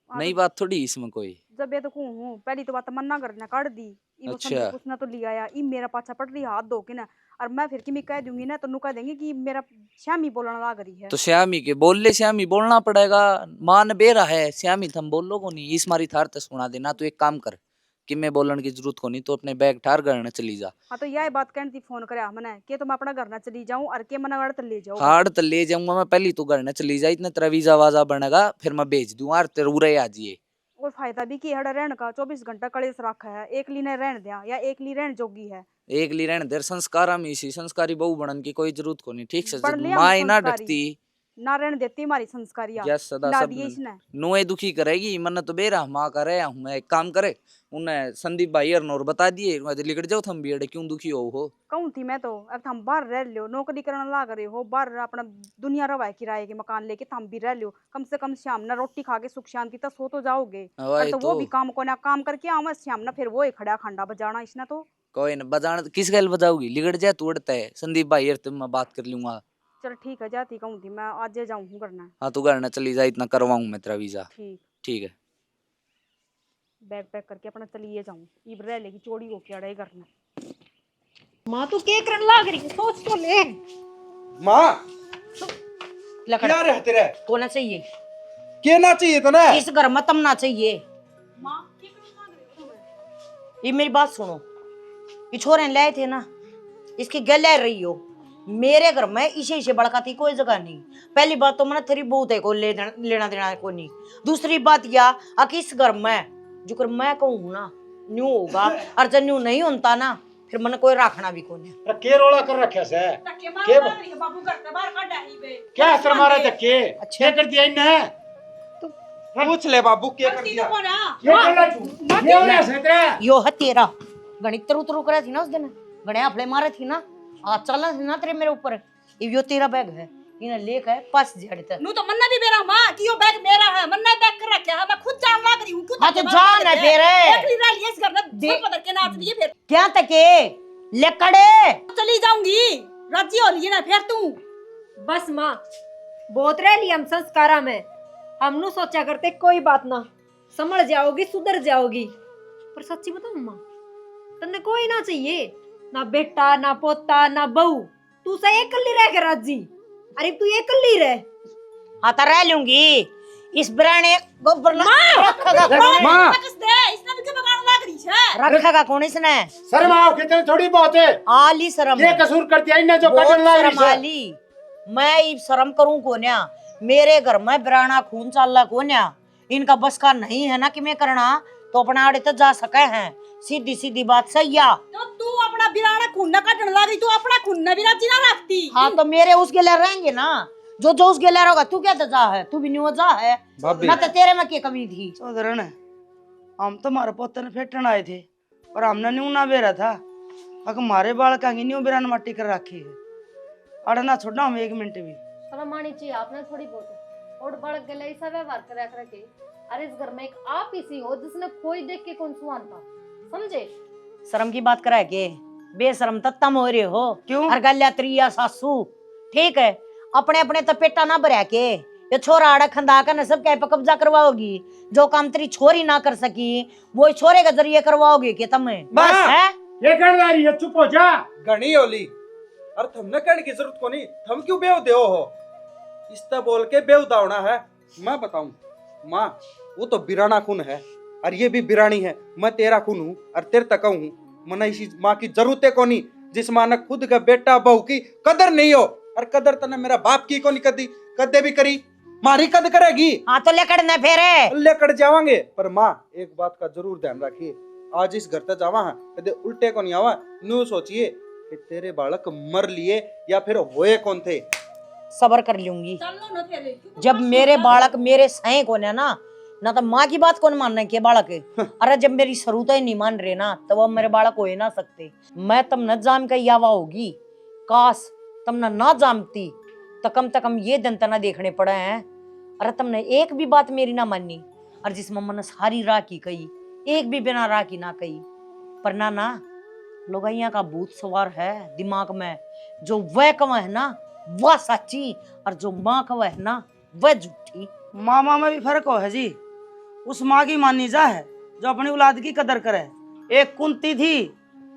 नई बात थोड़ी इसमें कोई जब ये तो हूँ पहली तो बात मन्ना करना काट दी अच्छा उसने तो लिया आया मेरा पाछा पड़ रही हाथ धो के ना और मैं फिर की कह दूंगी ना तो नु कह देंगे कि मेरा श्यामी बोलना लग रही है तो श्यामी के बोल ले श्यामी बोलना पड़ेगा मान बेरा है श्यामी थम बोल लो को नहीं इस मारी थार तो सुना देना तू एक काम कर कि मैं बोलन की जरूरत को नहीं, तो अपने बैग ठार घर न चली जा। हाँ तो यह बात कहने थी फोन करे मने कि तुम अपना घर ना चली जाऊं और के मना वाड़ ले जाओ। हाड़ तो ले जाऊंगा मैं, पहली तू घर न चली जा, इतना तेरा वीजा वाजा बनेगा फिर मैं भेज दूंगा और तेरे उरे आ जाइए। और फायदा भी की हड़ा रहने का 24 घंटा कलेस रखा है, एक ली ने रहन दिया या एक ली रहन जोगी है। एक ली रहने देर संस्कार में इसी संस्कारी बहू बनन की कोई जरूरत को नहीं, ठीक से बन लिया माँ ही ना संस्कारी। डकती ना रहने देती हमारी संस्कारिया यस सदा ना सब दिए इसने। नुए दुखी करेगी, मन तो बेरा माँ कर रहे हूँ मैं, एक काम करे उन्हें संदीप भाई और बता दिए लिखट जाओ थम भी अड़े क्यों दुखी हो। कहूँ थी मैं तो अब थम बाहर रह लियो, नौकरी करने लाग रहे हो बाहर, अपना दुनिया रवाए किराए के मकान लेके थम भी रह लियो, कम से कम शाम ना रोटी खा के सुख शांति तक सो तो जाओगे। और तो वो भी काम को ना काम करके आवा शाम ना फिर वो ही खड़ा खंडा बजाना इसने तो। कोई न बजाना किस गल बजाओगी, लिगड़ जाए तो उड़ता है संदीप भाई और तुम मैं बात कर लूंगा। चल ठीक है जाती कहूँ थी मैं आज जाऊँ करना। हाँ तू घर न चली जा, इतना करवाऊँ मैं तेरा वीजा। ठीक ठीक है बैग पैक करके अपना चलिए जाऊँ, इब रह लेगी चोरी होके अड़े करना। माँ तू क्या करने लाग रही है? सोच तो ले। माँ लकड़ क्या रहते रहे होना चाहिए, क्या ना चाहिए तो ना इस घर में तम ना चाहिए। ये मेरी बात सुनो, ये छोरे लाए थे ना, इसकी गल रही हो मेरे घर में इसे इसे बड़का थी कोई जगह नहीं। पहली बात तो मैंने तेरी बहुत है को लेना देना को नहीं। दूसरी बात या इस घर में जो कर मैं कहूँ ना न्यू होगा, और जब न्यू नहीं होता ना फिर मैंने कोई रखना भी को नहीं। के रोला कर रखे से क्या असर मारा धक्के क्या कर दिया इन्हें? पूछ ले बाबू क्या कर दिया। क्या करना तू? ये होना से तेरा यो है तेरा गणित तरु तरु करे थी ना उस दिन, गणे आपले मारे थी ना, आज चला थी ना तेरे मेरे ऊपर। यो तेरा बैग है, इन्हें लेकर है पास जड़ तक। नू तो मन्ना भी मेरा मां कि यो बैग मेरा है, मन्ना बैग कर रखा है, मैं खुद जान लाग रही हूं। क्यों हाँ तो जान है फिर एकली रह लिया इस घर में सब पकड़ के नाच लिए फिर क्या तके लेकड़े चली जाऊंगी। राजी हो रही है ना फिर तू? बस माँ बहुत रह ली हम संस्कारा में, हम नु सोचा करते कोई बात ना समझ जाओगी सुधर जाओगी। पर सच्ची बताऊं माँ, तन्ने कोई ना चाहिए, ना बेटा ना पोता ना बहू, तू से एकली रह के राजी। अरे तू एकली रह। हाँ तो रह लूंगी इस ब्रांड गोबर माँ इसने भी क्यों बगाड़ लाग रही है? रखेगा कौन इसने? शर्म आओ कितने थोड़ी बहुत है। आली शर्म ये कसूर कर दिया इन्हें जो बहुत कटन लग शर्म रही है। आली। मैं ई शर्म करूं कोन्या, मेरे घर में ब्राना खून चल कोन्या, इनका बस का नहीं है ना कि मैं करना तो अपना आड़े तो जा सके हैं। सीधी सीधी बात सही है। तो तू अपना बिराना खून ना काटने लाग रही, तू अपना खून ना भी राजी ना रखती। हाँ तो मेरे उसके लिए रहेंगे ना, जो जो उसके लिए रहेगा। तू क्या जा है, तू भी न्यू जा है भाभी ना, तो तेरे में क्या कमी थी? चौधरी ने हम तो हमारे पोते ने फेटन आए थे और हमने न्यू ना बेरा था, अगर हमारे बाल का न्यू बेरान मट्टी कर रखी है। अरे ना छोड़ना हम एक मिनट भी। शर्म आनी चाहिए आपने थोड़ी बहुत, और बढ़ गए ऐसा व्यवहार कर रखे। अरे इस घर में एक आप ही सी हो जिसने कोई देख के कौन सुनता, समझे? शर्म की बात करा के बेशरम तो तम हो रहे हो। क्यों? हर गल्या त्रिया सासू ठीक है, अपने अपने तो पेटा ना भरा के ये छोरा आड़ा खंदा कर सब कह पे कब्जा करवाओगी। जो काम तेरी छोरी ना कर सकी वो छोरे के जरिए करवाओगे कि तुम बस है? ये कर रही है, चुप हो जा। घनी होली और तुमने कहने की जरूरत को नहीं, थम क्यों बेव दे हो इस तरह बोल के बेवदा होना है। मैं बताऊं माँ, वो तो बिराना खून है और ये भी बिरानी है। मैं तेरा खून हूँ और तेरे तक हूँ। मना इसी माँ की जरूरत है को नहीं, जिस माँ ने खुद का बेटा बहू की कदर नहीं हो, और कदर तने मेरा बाप की को नहीं कदी कदे भी करी, मारी कद करेगी। हाँ तो लेकर न फेरे लेकर जावांगे। पर माँ एक बात का जरूर ध्यान रखिए, आज इस घर तक जावा है कदे उल्टे को नहीं आवा। न्यू सोचिए कि तेरे बालक मर लिए या फिर होए कौन थे। सबर कर लूंगी। जब मेरे बालक मेरे सहे को ना तो माँ की बात कौन मानना है कि बालक है। अरे जब मेरी सरूता ही नहीं मान रहे ना तो वो मेरे बालक हो ही ना सकते। मैं तम न जाम का यावा होगी, काश तम ना जानती तो कम से कम ये दिन तना देखने पड़े हैं। अरे तुमने एक भी बात मेरी ना मानी, और जिस मम्मा ने सारी राह की कही एक भी बिना राह की ना कही। पर ना लोगैया का भूत सवार है दिमाग में, जो वह कवा है ना वह सच्ची और जो माँ कवा है ना वह झूठी। माँ में भी फर्क हो है जी। उस माँ की मानी जा है जो अपनी औलाद की कदर करे। एक कुंती थी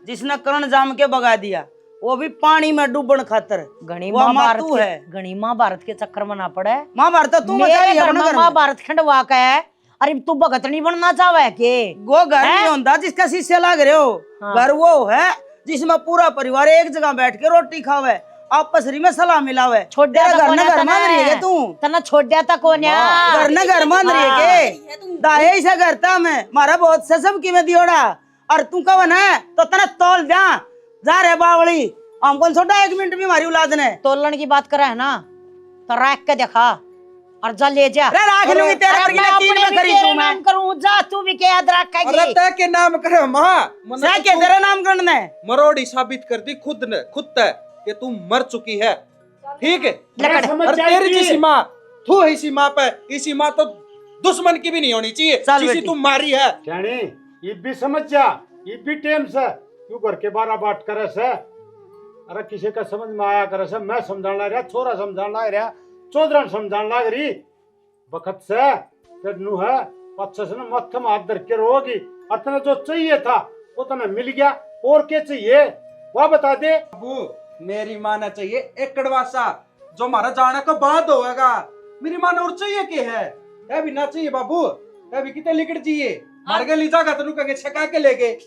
जिसने कर्ण जाम के भगा दिया, वो भी पानी में डूबन खातर। घनी वो माँ महाभारत तू के है। घनी महाभारत के चक्कर में ना पड़े। महाभारत तो तू मेरे बचा लिया घर अपने में घर में। महाभारत खंडवा का है अरे तू भगत नहीं बनना चाहे के? वो घर नहीं होता जिसका शीशे लग रहे हो। हाँ। घर वो है जिसमें पूरा परिवार एक जगह बैठ के रोटी खावे, आपस में सलाह मिलावे। छोड़ दिया तेरा घर न घर मान रही है तू, तना छोड़ दिया था कोन्या। घर न घर मान रही है के दाए ऐसा करता मैं मारा बहुत से सब की में दियोड़ा और तू कवन है तो तना तोल जा रे बावली। हम कौन छोटा 1 मिनट भी हमारी औलाद ने तोलन की बात करा है ना तो रख के देखा और जा ले जा। अरे राख लूंगी तेरा अरे मैं तीन में अपने भी खरीद तेरे दूं मैं। नाम करूं, जा तू भी के याद रखेगी। अरे तय के नाम करे माँ क्या के तेरा नाम करना है? मरोड़ी साबित कर दी खुद ने खुद तय कि तू मर चुकी है। ठीक है मैं समझ और जाएगी। तेरी जैसी माँ तू इसी माँ पे, इसी माँ तो दुश्मन की भी नहीं होनी चाहिए चल जिसी बेटी। तू मारी है। जानी ये भी समझ जा, ये भी टेम से क्यों घर के 12 बाट करे से। अरे किसी का समझ में आया करे से, मैं समझाने लग रहा, छोरा समझाने लग रहा, चौधरन समझाने लग रही। वक्त से फिर नू है अच्छे से ना मत्थे में हाथ धर के रोगी। और तने जो चाहिए था वो तने मिल गया, और क्या चाहिए वह बता दे। बाबू मेरी माँ ने चाहिए एक कड़वासा जो हमारा जाने का बाद होगा। मेरी माँ ने और चाहिए के है ये भी ना चाहिए बाबू, ये भी कितने लिकड़ चाहिए मार के ली जागा तनु कहे छका के ले गए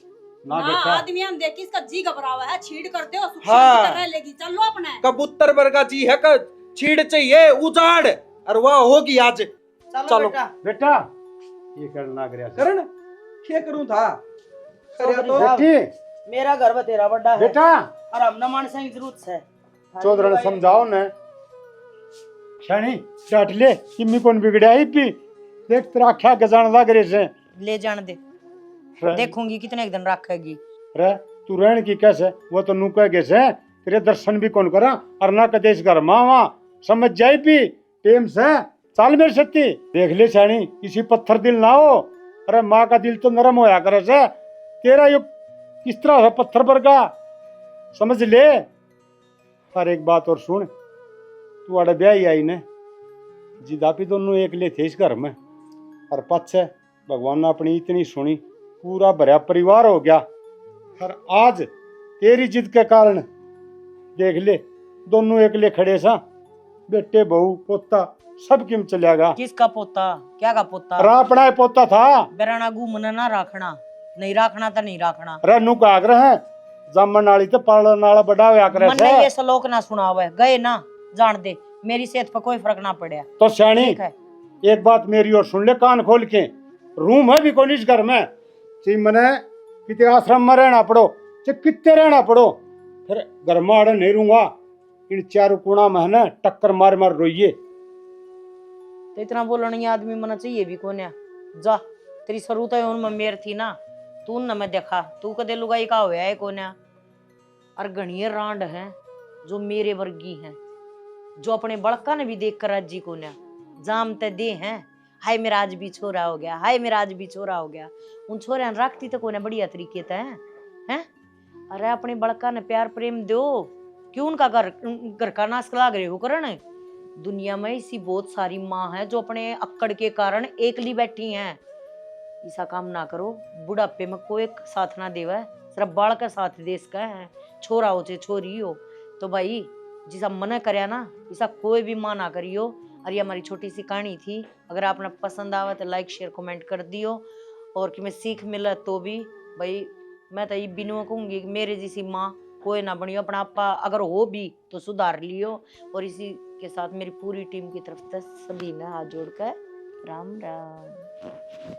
ना ना बेटा आदमी हम देख इसका जी घबरावा है, छीड़ कर दे और हाँ। तरह लेगी। चलो अपने कबूतर वर्गा जी है का छीड़ चाहिए उजाड़ और वह होगी आज। चलो बेटा। बेटा ये करना गया करण क्या करूं था करिया तो बेटी मेरा घर में तेरा बड़ा है बेटा और हम न मानसा की जरूरत है। चौधरन समझाओ ने शानी डांट ले किम्मी कौन बिगड़ाई ही भी देख तेरा क्या गजान लग रहे से। ले जाने दे, देखूंगी कितने दिन रखेगी। रे तू रहन की कैसे वो तो नुका कैसे तेरे दर्शन भी कौन करा और ना कदे इस घर मावा समझ जाई भी टेम से चाल मेरे सत्ती देख ले शानी किसी पत्थर दिल ना हो। अरे माँ का दिल तो नरम होया करे से, तेरा यो किस तरह है पत्थर पर का समझ ले। पर एक बात और सुन, तू अड़े ब्याह आई ने जिदापी दोनों एक ले थे इस घर में और पछे भगवान ने अपनी इतनी सुनी पूरा भरा परिवार हो गया। और आज तेरी जिद के कारण देख ले दोनों एक ले खड़े सा, बेटे बहू पोता सब किम चलेगा। किसका पोता, क्या का पोता? अपना ही पोता था। बेराना घूमना ना रखना, नहीं रखना तो नहीं रखना। रनु का आग्रह है जामन नाली तो पालन नाला बड़ा हुआ करे मन ने ये श्लोक ना सुना हुआ है, गए ना जान दे, मेरी सेहत पर कोई फर्क ना पड़ा। तो श्याणी ठीक है एक बात मेरी और सुन ले कान खोल के, रूम है भी कौन इस घर में ची मने कितने आश्रम में रहना पड़ो चे कितने रहना पड़ो, फिर घर में आड़े नहीं रहूंगा। इन चारों कोना में है ना टक्कर मार मार रोइए। तो इतना बोलने आदमी मना चाहिए भी कौन है। जा तेरी सरूत है उनमें मेर थी ना, तू न मैं देखा तू कदे लुगाई का होया है कौन है। और घणिये रांड है जो मेरे वर्गी हैं, जो अपने बड़का ने भी देख कर राजी कौन है। जामते दे हैं हाय मेरा आज भी छोरा हो गया, हाय मेरा आज भी छोरा हो गया। उन छोरे रखती तो कौन है बढ़िया तरीके से हैं। अरे अपने बड़का ने प्यार प्रेम दो, क्यों उनका घर का नाश लाग रहे हो करन। दुनिया में ऐसी बहुत सारी माँ है जो अपने अक्कड़ के कारण एकली बैठी हैं। ऐसा काम ना करो, बुढ़ापे में कोई साथ ना देवा, सिर्फ बाल का साथ दे इसका है। छोरा हो चाहे छोरी हो, तो भाई जिसा मना करया ना ऐसा कोई भी माँ ना करियो। और ये हमारी छोटी सी कहानी थी, अगर आपने पसंद आवा तो लाइक शेयर कमेंट कर दियो। और कि मैं सीख मिला तो भी भाई मैं तो ये बिनु कहूँगी कि मेरे जैसी माँ कोई ना बनियो, अपना आपा अगर हो भी तो सुधार लियो। और इसी के साथ मेरी पूरी टीम की तरफ से सभी ने हाथ जोड़कर राम राम।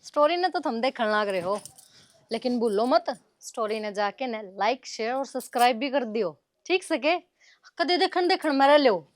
स्टोरी ने तो तुम देखने लग रहे हो, लेकिन भूलो मत स्टोरी ने जाके ने लाइक शेयर और सब्सक्राइब भी कर दियो। ठीक सके कदे देखन में रह लो।